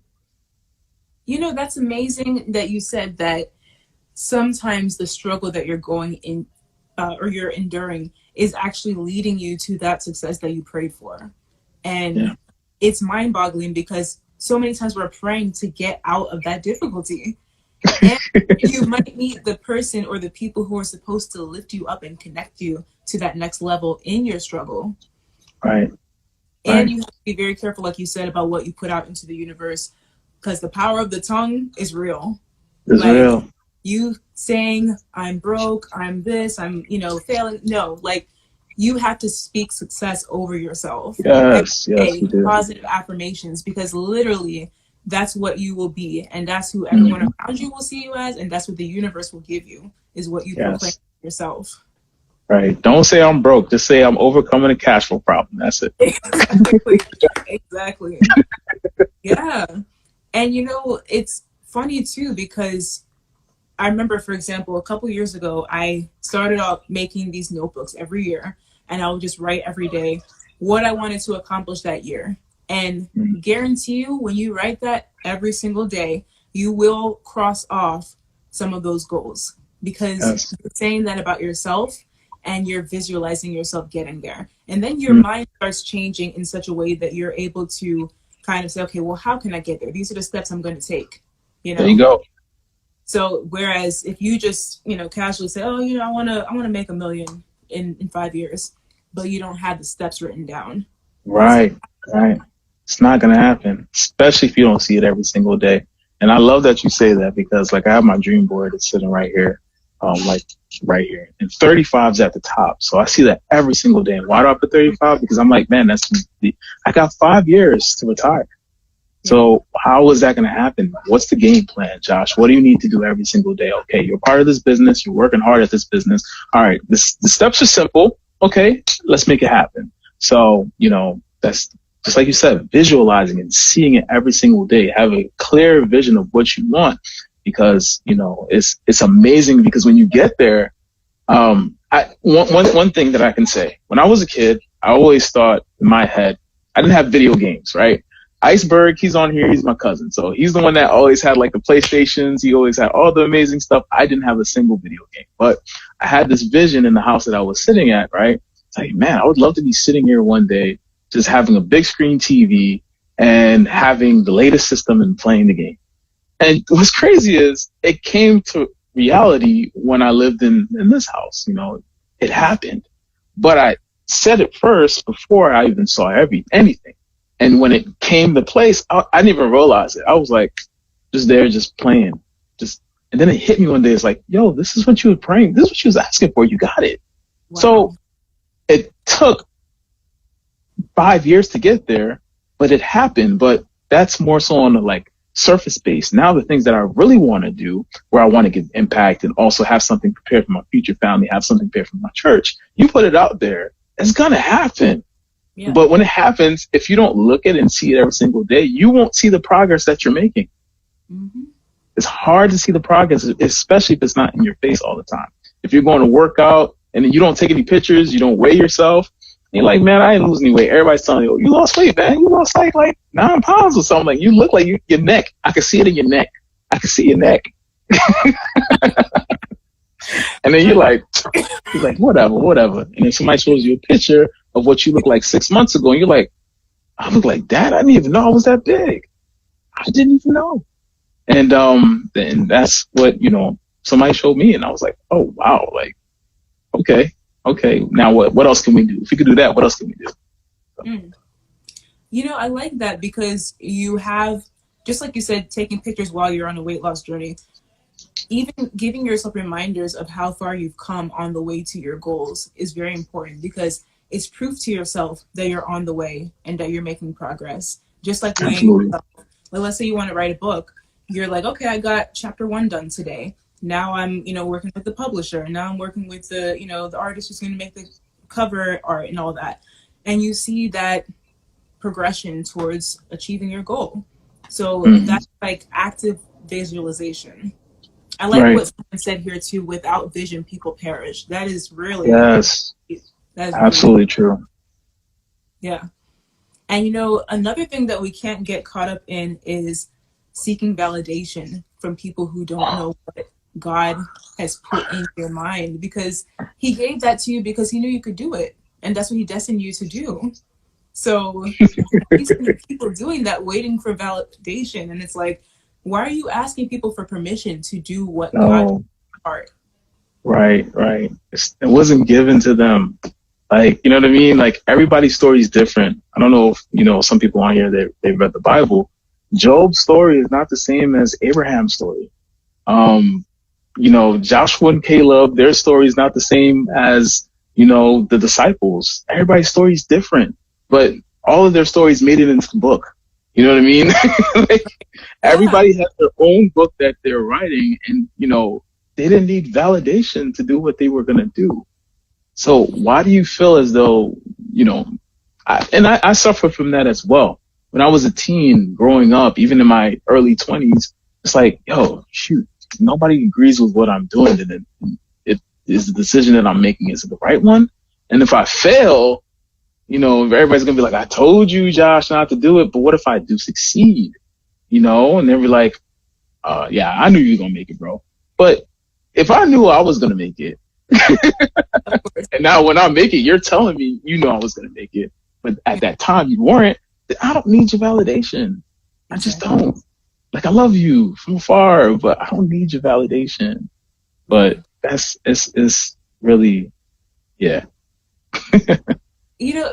That's amazing that you said that sometimes the struggle that you're going in or you're enduring is actually leading you to that success that you prayed for. And it's mind-boggling because so many times we're praying to get out of that difficulty. And you might meet the person or the people who are supposed to lift you up and connect you to that next level in your struggle. Right. And you have to be very careful, like you said, about what you put out into the universe, because the power of the tongue is real. It's real. You saying, I'm broke, I'm this, I'm, failing. No, like, you have to speak success over yourself. Yes, you do. Positive affirmations, because literally that's what you will be. And that's who everyone around you will see you as. And that's what the universe will give you, is what you proclaim yourself. Right. Don't say I'm broke. Just say I'm overcoming a cash flow problem. That's it. Exactly. Yeah. And, it's funny, too, because I remember, for example, a couple years ago, I started out making these notebooks every year, and I would just write every day what I wanted to accomplish that year. And guarantee you, when you write that every single day, you will cross off some of those goals, because you're saying that about yourself and you're visualizing yourself getting there. And then your mind starts changing in such a way that you're able to kind of say, okay, well, how can I get there? These are the steps I'm going to take. There you go. So whereas if you just, casually say, oh, I want to make $1 million in 5 years, but you don't have the steps written down. Right. It's not going to happen, especially if you don't see it every single day. And I love that you say that, because like I have my dream board that's sitting right here, right here, and 35's at the top. So I see that every single day. And why do I put 35? Because I'm like, man, I got 5 years to retire. So how is that going to happen? What's the game plan, Josh? What do you need to do every single day? Okay, you're part of this business. You're working hard at this business. All right, the steps are simple. Okay, let's make it happen. So, that's just like you said, visualizing and seeing it every single day. Have a clear vision of what you want, because, it's amazing, because when you get there, one thing that I can say, when I was a kid, I always thought in my head, I didn't have video games, right? Iceberg, he's on here. He's my cousin. So he's the one that always had like the PlayStations. He always had all the amazing stuff. I didn't have a single video game, but I had this vision in the house that I was sitting at, right? It's like, man, I would love to be sitting here one day, just having a big screen TV and having the latest system and playing the game. And what's crazy is it came to reality when I lived in this house. It happened, but I said it first before I even saw anything. And when it came to place, I didn't even realize it. I was like, just there, just playing. And then it hit me one day. It's like, yo, this is what you were praying. This is what you was asking for. You got it. Wow. So it took 5 years to get there, but it happened. But that's more so on the like surface base. Now the things that I really want to do, where I want to give impact and also have something prepared for my future family, have something prepared for my church. You put it out there, it's going to happen. Yeah. But when it happens, if you don't look at it and see it every single day, you won't see the progress that you're making. Mm-hmm. It's hard to see the progress, especially if it's not in your face all the time. If you're going to work out and you don't take any pictures, you don't weigh yourself, and you're like, man, I didn't lose any weight. Everybody's telling you, you lost weight, man. You lost like 9 pounds or something. Like, you look like your neck. I can see it in your neck. I can see your neck. And then you're like, whatever. And then somebody shows you a picture of what you look like 6 months ago, and you're like, I look like that? I didn't even know I was that big. I didn't even know. And that's what, somebody showed me, and I was like, oh wow, like, okay. Now what else can we do? If we could do that, what else can we do? I like that, because you have, just like you said, taking pictures while you're on a weight loss journey, even giving yourself reminders of how far you've come on the way to your goals is very important, because it's proof to yourself that you're on the way and that you're making progress. Just like weighing yourself. Like, let's say you want to write a book. You're like, okay, I got chapter 1 done today. Now I'm, working with the publisher. Now I'm working with the, the artist who's going to make the cover art and all that. And you see that progression towards achieving your goal. So that's like active visualization. I like what someone said here too, without vision, people perish. That is really, yes, that is absolutely really true. Yeah. And another thing that we can't get caught up in is seeking validation from people who don't know what God has put in your mind, because he gave that to you because he knew you could do it. And that's what he destined you to do. So people doing that, waiting for validation. And it's like, why are you asking people for permission to do what God heart? Right. It wasn't given to them. Like, you know what I mean? Like, everybody's story is different. I don't know if, some people on here, they've read the Bible. Job's story is not the same as Abraham's story. Joshua and Caleb, their story is not the same as, the disciples. Everybody's story is different, but all of their stories made it into the book. You know what I mean? Like, everybody has their own book that they're writing, and, they didn't need validation to do what they were going to do. So why do you feel as though, I suffered from that as well. When I was a teen growing up, even in my early 20s, it's like, yo, shoot, nobody agrees with what I'm doing. And it is the decision that I'm making, is it the right one? And if I fail, everybody's going to be like, I told you, Josh, not to do it. But what if I do succeed? And they'll be like, yeah, I knew you were going to make it, bro. But if I knew I was going to make it, and now when I make it, you're telling me, I was going to make it. But at that time you weren't, then I don't need your validation. I just don't. Like, I love you from afar, but I don't need your validation. But it's really, yeah.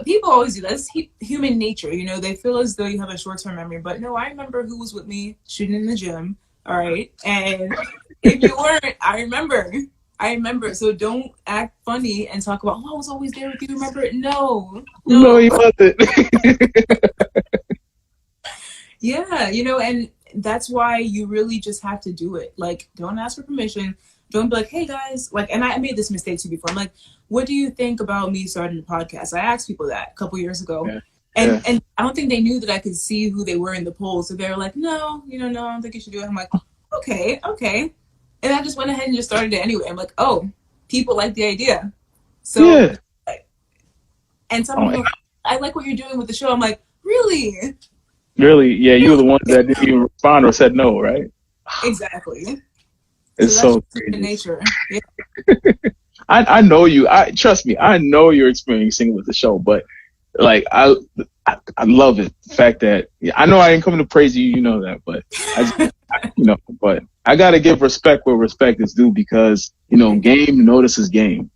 People always do that. It's human nature. They feel as though you have a short-term memory. But no, I remember who was with me shooting in the gym. All right. And if you weren't, I remember. So don't act funny and talk about, I was always there with you. Remember it? No, you wasn't. Yeah. And that's why you really just have to do it. Like, don't ask for permission. Don't be like, hey guys, like, and I made this mistake too before. I'm like, what do you think about me starting a podcast? I asked people that a couple years ago. Yeah. And I don't think they knew that I could see who they were in the polls. So they were like, no, no, I don't think you should do it. I'm like, okay. And I just went ahead and just started it anyway. I'm like, oh, people like the idea. So, and some people, I like what you're doing with the show. I'm like, really? Really? Yeah, you were the ones that didn't even respond or said no, right? Exactly. It's so crazy. Nature. Yeah. I know you. Trust me. I know you're experiencing with the show, but like I love it. The fact that I know I ain't coming to praise you. You know that, but but I gotta give respect where respect is due, because game notices game.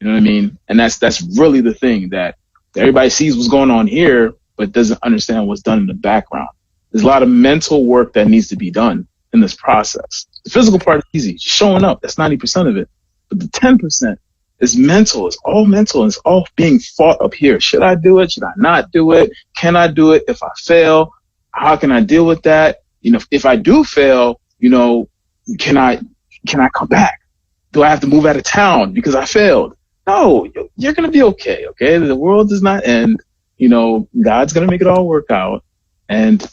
You know what I mean? And that's really the thing, that everybody sees what's going on here, but doesn't understand what's done in the background. There's a lot of mental work that needs to be done in this process. The physical part is easy, just showing up. That's 90% of it. But the 10% is mental. It's all mental, and it's all being fought up here. Should I do it? Should I not do it? Can I do it? If I fail, how can I deal with that? If I do fail, can I come back? Do I have to move out of town because I failed? No, you're going to be okay. Okay. The world does not end. God's going to make it all work out. And,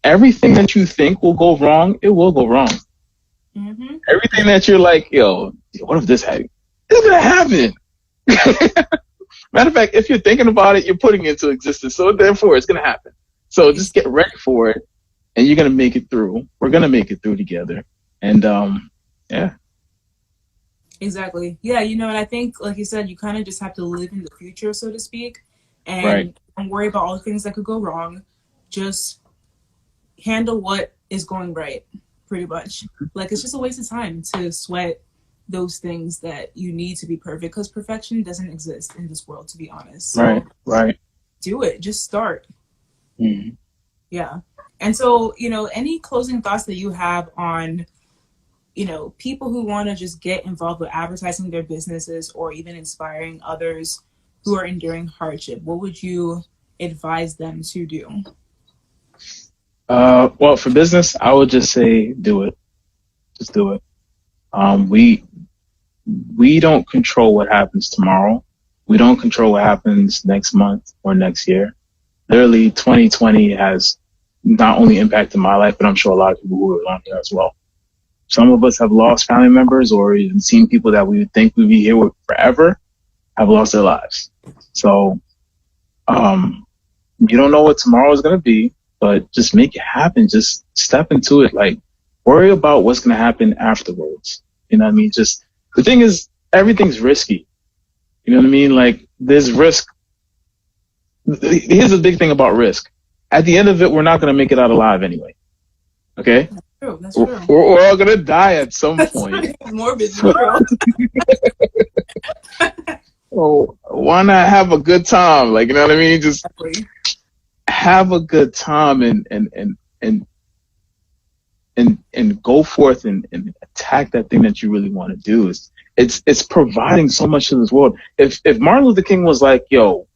everything that you think will go wrong, it will go wrong. Mm-hmm. Everything that you're like, what if this happened? It's going to happen. Matter of fact, if you're thinking about it, you're putting it into existence. So therefore, it's going to happen. So just get ready for it, and you're going to make it through. We're going to make it through together. And yeah. Exactly. Yeah, and I think, like you said, you kind of just have to live in the future, so to speak, Right. and don't worry about all the things that could go wrong. Just handle what is going right, pretty much. Like, it's just a waste of time to sweat those things that you need to be perfect, because perfection doesn't exist in this world, to be honest. So right. Do it. Just start. Mm-hmm. Yeah. And so, any closing thoughts that you have on people who want to just get involved with advertising their businesses or even inspiring others who are enduring hardship? What would you advise them to do? Well, for business, I would just say do it. Just do it. We don't control what happens tomorrow. We don't control what happens next month or next year. Literally, 2020 has not only impacted my life, but I'm sure a lot of people who are around here as well. Some of us have lost family members or even seen people that we would think would be here forever have lost their lives. So, you don't know what tomorrow is going to be, but just make it happen. Just step into it. Like, worry about what's going to happen afterwards. You know what I mean? Just, the thing is, everything's risky. You know what I mean? Like, there's risk. Here's the big thing about risk. At the end of it, we're not going to make it out alive anyway. Okay? That's true. We're all going to die at some point. Morbid. So why not have a good time? Like, you know what I mean? Just have a good time and go forth and attack that thing that you really want to do. It's providing so much to this world. If Martin Luther King was like, yo,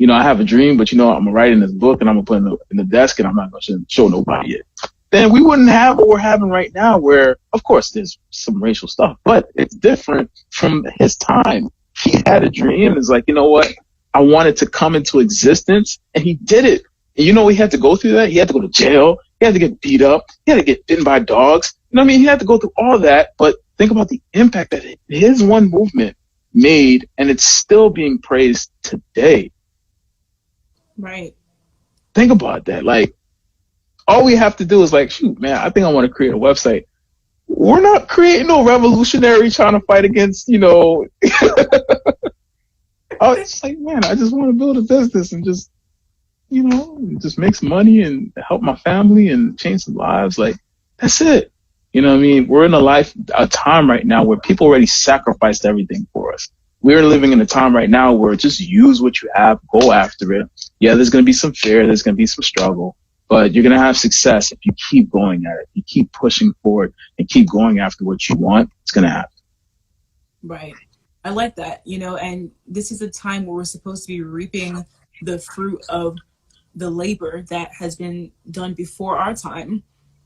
I have a dream, but I'm gonna write in this book and I'm gonna put it in the desk and I'm not gonna show nobody it, then we wouldn't have what we're having right now, where of course there's some racial stuff, but it's different from his time. He had a dream. It's like, you know what? I wanted to come into existence, and he did it. And he had to go through that. He had to go to jail. He had to get beat up. He had to get bitten by dogs. You know what I mean? He had to go through all that, but think about the impact that his one movement made, and it's still being praised today. Right. Think about that. Like, all we have to do is like, shoot, man, I think I want to create a website. We're not creating no revolutionary trying to fight against, Oh, it's like, man, I just want to build a business and just, just make some money and help my family and change some lives. Like, that's it. You know what I mean? We're in a time right now where people already sacrificed everything for us. We're living in a time right now where just use what you have, go after it. Yeah, there's going to be some fear, there's going to be some struggle, but you're going to have success if you keep going at it. You keep pushing forward and keep going after what you want. It's going to happen. Right. I like that, and this is a time where we're supposed to be reaping the fruit of the labor that has been done before our time.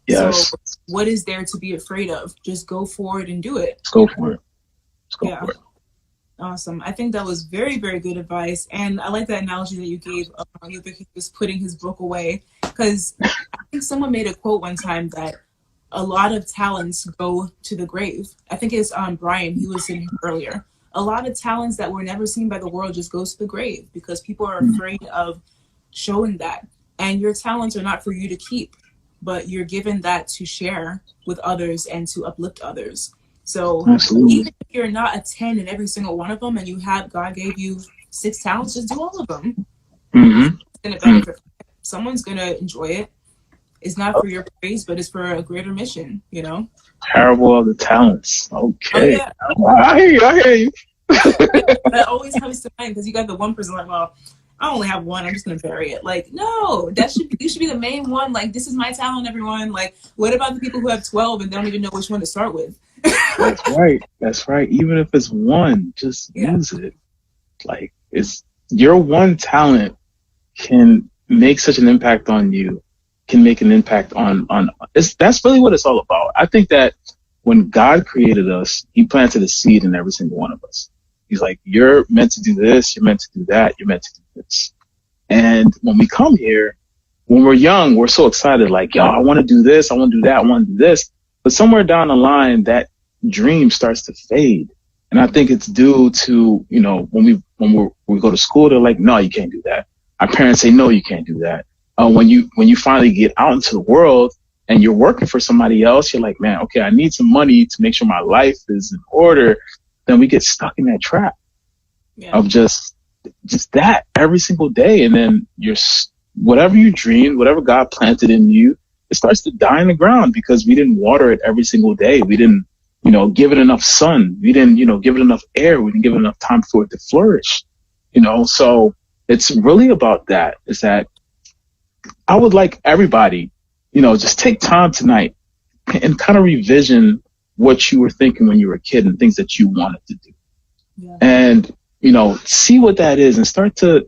Yes. So what is there to be afraid of? Just go forward and do it. Let's go for it. For it. Awesome. I think that was very, very good advice. And I like that analogy that you gave of Luther King just putting his book away. Because I think someone made a quote one time that a lot of talents go to the grave. I think it's Brian, he was in here earlier. A lot of talents that were never seen by the world just goes to the grave because people are afraid of showing that. And your talents are not for you to keep, but you're given that to share with others and to uplift others. So even if you're not a 10 in every single one of them and God gave you 6 talents, just do all of them. Mm-hmm. It's gonna benefit. Someone's going to enjoy it. It's not for your praise, but it's for a greater mission, Parable of the talents. Okay. Oh, yeah. I hear you. That always comes to mind because you got the one person like, well, I only have one. I'm just going to bury it. Like, no, you should be the main one. Like, this is my talent, everyone. Like, what about the people who have 12 and don't even know which one to start with? That's right. Even if it's one, just use it. Like, it's your one talent can make such an impact on you, can make an impact on that's really what it's all about. I think that when God created us, he planted a seed in every single one of us. He's like, you're meant to do this, you're meant to do that, you're meant to do this. And when we come here, when we're young, we're so excited, like, yo, I want to do this, I want to do that, I want to do this. But somewhere down the line, that dream starts to fade. And I think it's due to, when we go to school, they're like, no, you can't do that. Our parents say, no, you can't do that. When you finally get out into the world, and you're working for somebody else, you're like, man, okay, I need some money to make sure my life is in order. Then we get stuck in that trap of just that every single day. And then whatever you dreamed, whatever God planted in you, it starts to die in the ground because we didn't water it every single day. We didn't, give it enough sun. We didn't, give it enough air. We didn't give it enough time for it to flourish, So it's really about that, is that I would like everybody, just take time tonight and kind of revision what you were thinking when you were a kid and things that you wanted to do. Yeah. And, see what that is and start to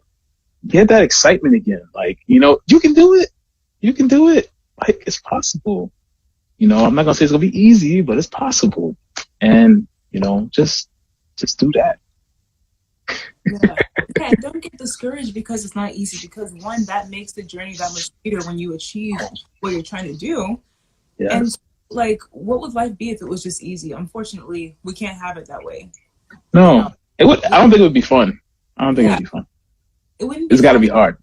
get that excitement again. Like, you can do it. You can do it. Like, it's possible. I'm not going to say it's going to be easy, but it's possible. And, just do that. Yeah, don't get discouraged because it's not easy, because one, that makes the journey that much sweeter when you achieve what you're trying to do. Yes. And like, what would life be if it was just easy? Unfortunately, we can't have it that way. No, it would. I don't think it would be fun. I don't think it'd be fun. It wouldn't. It's got to be hard.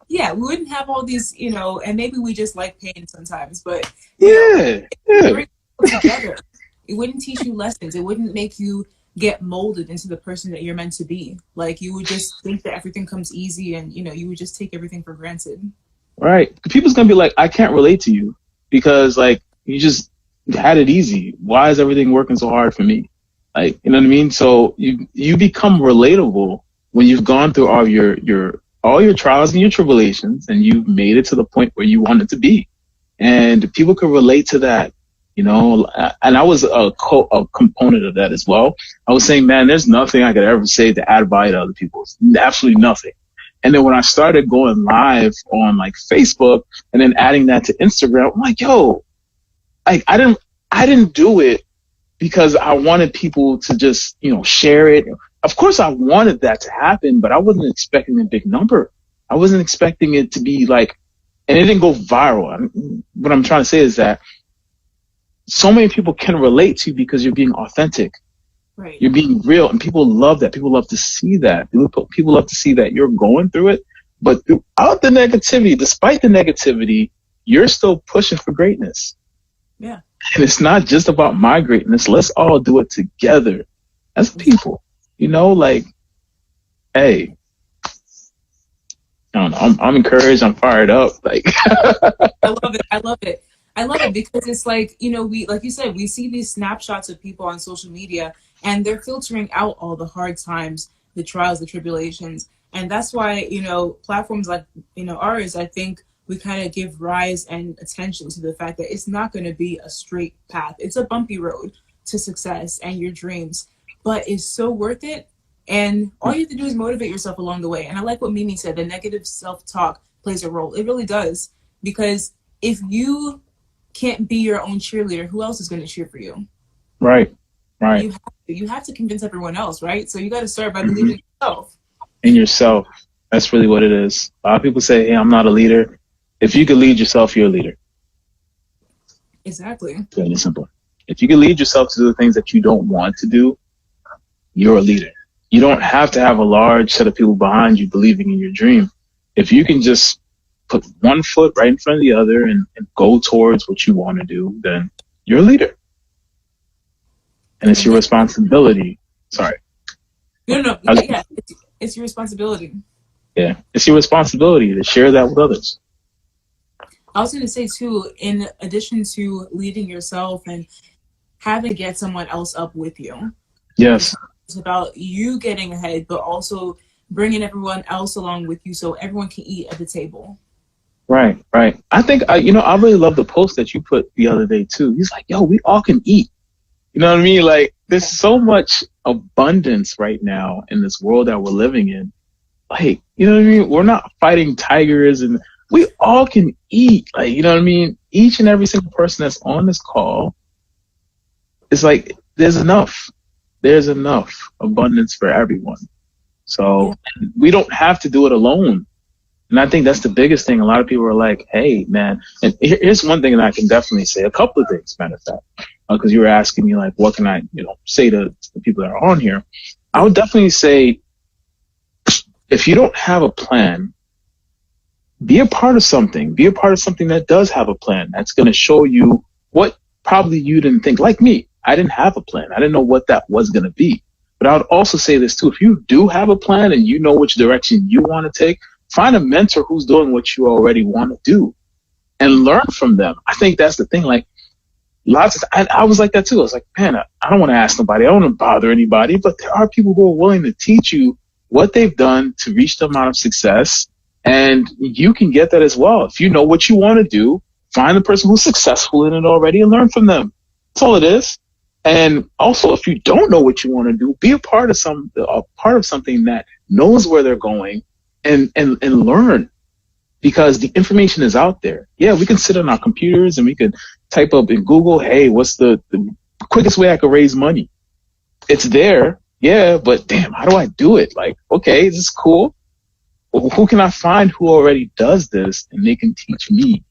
Yeah, we wouldn't have all these, and maybe we just like pain sometimes, but yeah. Together, it wouldn't teach you lessons. It wouldn't make you get molded into the person that you're meant to be. Like, you would just think that everything comes easy, and you would just take everything for granted. Right. People's gonna be like, I can't relate to you because like you just had it easy. Why is everything working so hard for me? Like, you know what I mean? So you become relatable when you've gone through all your trials and your tribulations, and you've made it to the point where you want it to be. And people can relate to that, and I was a component of that as well. I was saying, man, there's nothing I could ever say to add value to other people. Absolutely nothing. And then when I started going live on like Facebook and then adding that to Instagram, I'm like, yo, like I didn't do it because I wanted people to just, share it. Of course I wanted that to happen, but I wasn't expecting a big number. I wasn't expecting it to be like, and it didn't go viral. What I'm trying to say is that so many people can relate to you because you're being authentic. Right. You're being real, and people love that. People love to see that. People love to see that you're going through it, but throughout the negativity, despite the negativity, you're still pushing for greatness. Yeah. And it's not just about my greatness. Let's all do it together as people. Like, hey, I don't know. I'm encouraged. I'm fired up. Like, I love it because it's like, we, like you said, we see these snapshots of people on social media, and they're filtering out all the hard times, the trials, the tribulations. And that's why, platforms like, ours, I think we kind of give rise and attention to the fact that it's not going to be a straight path. It's a bumpy road to success and your dreams, but it's so worth it. And all you have to do is motivate yourself along the way. And I like what Mimi said, the negative self-talk plays a role. It really does. Because if you can't be your own cheerleader, who else is going to cheer for you? Right. You have to convince everyone else, right? So you got to start by believing in yourself. In yourself. That's really what it is. A lot of people say, hey, I'm not a leader. If you can lead yourself, you're a leader. Exactly. It's really simple. If you can lead yourself to do the things that you don't want to do, you're a leader. You don't have to have a large set of people behind you believing in your dream. If you can just put one foot right in front of the other and go towards what you want to do, then you're a leader. And it's your responsibility. Sorry. No. Yeah, it's your responsibility. Yeah, it's your responsibility to share that with others. I was going to say, too, in addition to leading yourself and having to get someone else up with you. Yes. It's about you getting ahead, but also bringing everyone else along with you so everyone can eat at the table. Right. I think, I really love the post that you put the other day, too. He's like, yo, we all can eat. You know what I mean? Like, there's so much abundance right now in this world that we're living in. Like, you know what I mean? We're not fighting tigers, and we all can eat. Like, you know what I mean? Each and every single person that's on this call, it's like, there's enough. There's enough abundance for everyone. So we don't have to do it alone. And I think that's the biggest thing. A lot of people are like, hey, man. And here's one thing that I can definitely say. A couple of things, matter of fact. Because you were asking me, like, what can I, say to the people that are on here? I would definitely say, if you don't have a plan, be a part of something. Be a part of something that does have a plan. That's going to show you what probably you didn't think. Like me, I didn't have a plan. I didn't know what that was going to be. But I would also say this too. If you do have a plan and you know which direction you want to take, find a mentor who's doing what you already want to do and learn from them. I think that's the thing. Like, lots of, I was like that too. I was like, man, I don't want to ask nobody. I don't want to bother anybody. But there are people who are willing to teach you what they've done to reach the amount of success. And you can get that as well. If you know what you want to do, find the person who's successful in it already and learn from them. That's all it is. And also, if you don't know what you want to do, be a part of something that knows where they're going and learn. Because the information is out there. Yeah, we can sit on our computers and we could type up in Google, hey, what's the quickest way I could raise money? It's there. Yeah, but damn, how do I do it? Like, okay, this is cool. Well, who can I find who already does this and they can teach me?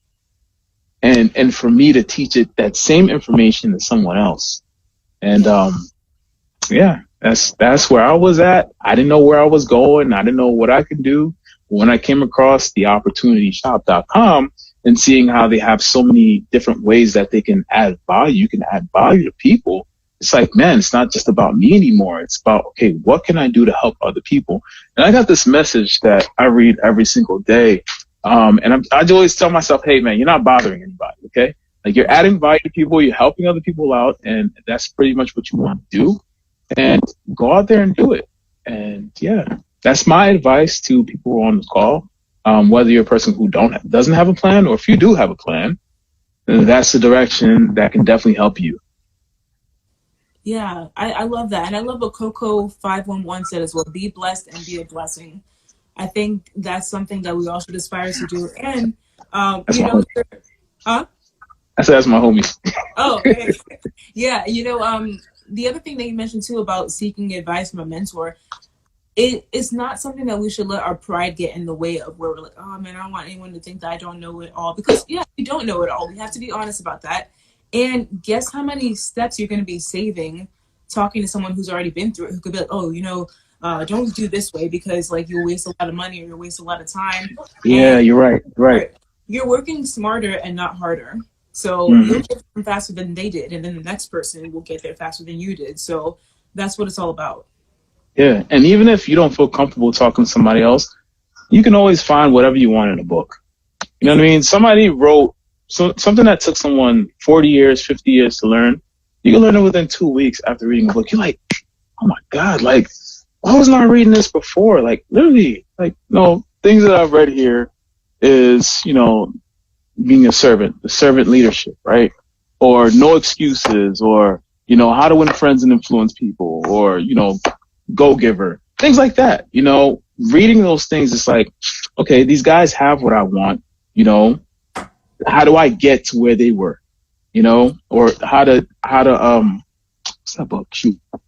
And for me to teach it that same information to someone else. And yeah, that's where I was at. I didn't know where I was going. I didn't know what I could do. When I came across the opportunityshop.com and seeing how they have so many different ways that they can add value, you can add value to people. It's like, man, it's not just about me anymore. It's about, okay, what can I do to help other people? And I got this message that I read every single day. And I always tell myself, hey, man, you're not bothering anybody. Okay. Like, you're adding value to people. You're helping other people out. And that's pretty much what you want to do. And go out there and do it. And yeah. That's my advice to people who are on this call. Whether you're a person who doesn't have a plan, or if you do have a plan, then that's the direction that can definitely help you. Yeah, I love that. And I love what Coco 511 said as well. Be blessed and be a blessing. I think that's something that we all should aspire to do. And, huh? I said that's my homies. Oh, okay. Yeah. The other thing that you mentioned too about seeking advice from a mentor, it's not something that we should let our pride get in the way of, where we're like, oh man, I don't want anyone to think that I don't know it all. Because yeah, we don't know it all. We have to be honest about that. And guess how many steps you're going to be saving talking to someone who's already been through it, who could be like, oh, don't do this way because like you'll waste a lot of money or you'll waste a lot of time. Yeah, and you're right. Right. You're working smarter and not harder. So you'll get them faster than they did. And then the next person will get there faster than you did. So that's what it's all about. Yeah, and even if you don't feel comfortable talking to somebody else, you can always find whatever you want in a book. You know what I mean? Somebody wrote something that took someone 40 years, 50 years to learn. You can learn it within 2 weeks after reading a book. You're like, oh my God, like, why wasn't I reading this before? Like, literally, like, no, things that I've read here is, being a servant, the servant leadership, right? Or no excuses, or, how to win friends and influence people, or, go-giver, things like that. Reading those things, it's like, okay, these guys have what I want. How do I get to where they were? Or how to what's that book? Shoot, I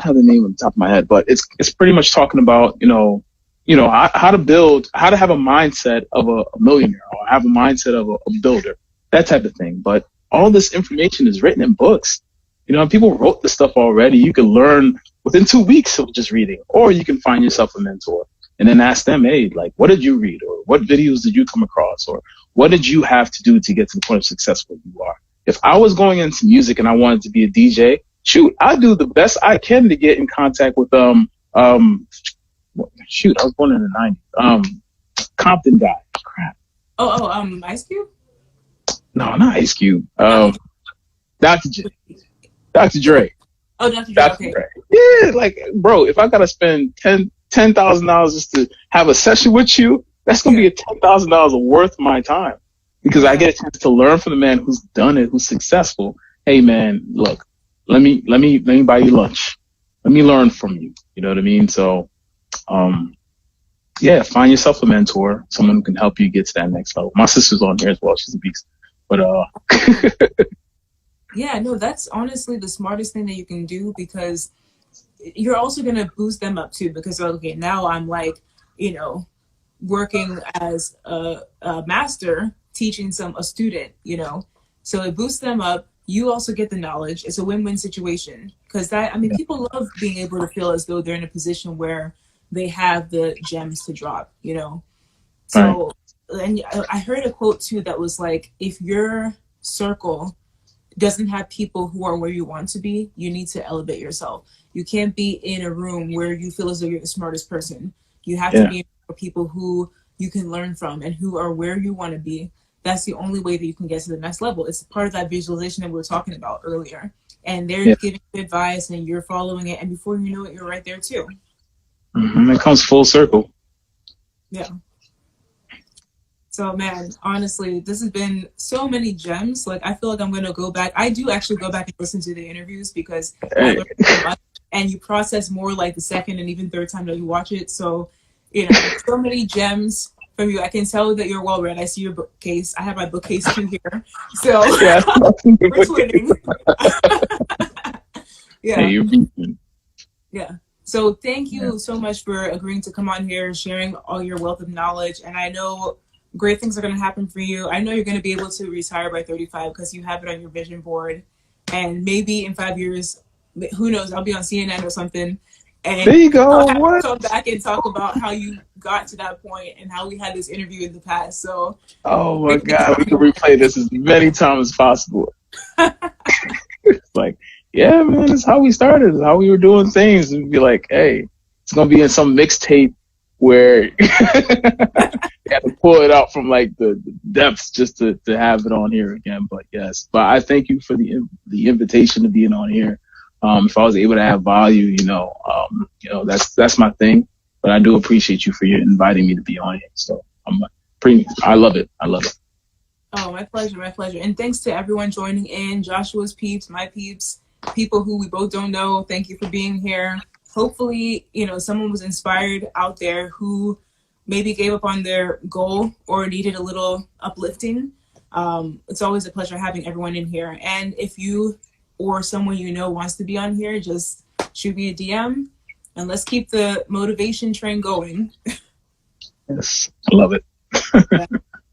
have the name on the top of my head, but it's pretty much talking about how to have a mindset of a millionaire, or have a mindset of a builder, that type of thing. But all this information is written in books. People wrote this stuff already. You can learn within 2 weeks of just reading, or you can find yourself a mentor and then ask them, hey, like, what did you read? Or what videos did you come across? Or what did you have to do to get to the point of success where you are? If I was going into music and I wanted to be a DJ, shoot, I do the best I can to get in contact with, I was born in the 90s. Compton guy. Crap. Ice Cube? No, not Ice Cube. Dr. Dre. Oh, Dr. Dre. Okay. Yeah, like, bro, if I gotta spend $10,000 just to have a session with you, that's gonna be $10,000 worth my time, because I get a chance to learn from the man who's done it, who's successful. Hey, man, look, let me buy you lunch. Let me learn from you. You know what I mean? So, yeah, find yourself a mentor, someone who can help you get to that next level. My sister's on here as well. She's a beast. But yeah, no, that's honestly the smartest thing that you can do, because you're also going to boost them up too, because okay, now I'm like, working as a master teaching a student, so it boosts them up. You also get the knowledge. It's a win-win situation, because people love being able to feel as though they're in a position where they have the gems to drop, So, and I heard a quote too that was like, if your circle doesn't have people who are where you want to be, you need to elevate yourself. You can't be in a room where you feel as though you're the smartest person. You have to be with people who you can learn from and who are where you want to be. That's the only way that you can get to the next level. It's part of that visualization that we were talking about earlier. And they're giving you advice and you're following it. And before you know it, you're right there too. Mm-hmm. It comes full circle. Yeah. So, man, honestly, this has been so many gems. Like, I feel like I'm going to go back. I do actually go back and listen to the interviews because I learned so much. And you process more like the second and even third time that you watch it. So, you know, so many gems from you. I can tell that you're well read. I see your bookcase. I have my bookcase too here. So, yeah. we're twinning. Yeah. Yeah. So thank you so much for agreeing to come on here, sharing all your wealth of knowledge. And I know great things are going to happen for you. I know you're going to be able to retire by 35 because you have it on your vision board. And maybe in 5 years, who knows, I'll be on CNN or something. And there you go. I'll have to come back and talk about how you got to that point and how we had this interview in the past. So, oh my God, we can replay this as many times as possible. It's like, yeah, man, that's how we started. It's how we were doing things. We'd be like, hey, it's gonna be in some mixtape where you have to pull it out from like the depths just to have it on here again. But yes, but I thank you for the invitation to being on here. If I was able to have value, that's my thing. But I do appreciate you for inviting me to be on here. So I love it. I love it. Oh, my pleasure, my pleasure. And thanks to everyone joining in, Joshua's peeps, my peeps, people who we both don't know. Thank you for being here. Hopefully, someone was inspired out there who maybe gave up on their goal or needed a little uplifting. It's always a pleasure having everyone in here. And if you or someone you know wants to be on here, just shoot me a DM and let's keep the motivation train going. Yes, I love it. Yeah.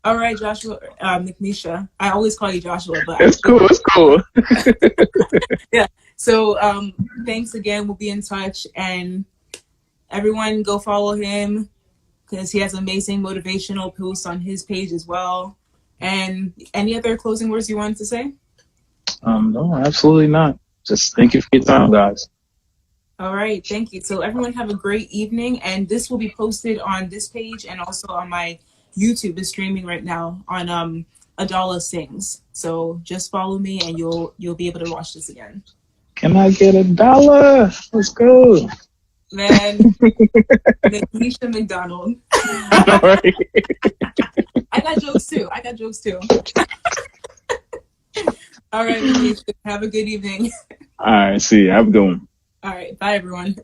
All right, Joshua, Mcmishah. I always call you Joshua, but it's cool. It's cool. Yeah. So thanks again. We'll be in touch, and everyone go follow him because he has amazing motivational posts on his page as well. And any other closing words you wanted to say? No, absolutely not. Just thank you for your time, guys. All right. Thank you. So everyone have a great evening, and this will be posted on this page and also on my YouTube is streaming right now on AdaolaSings. So just follow me and you'll be able to watch this again. Can I get $1? Let's go. Man, Mcmishah McDonald. Right. I got jokes too. All right, Mcmishah, have a good evening. All right, see you. Have a good one. All right, bye everyone.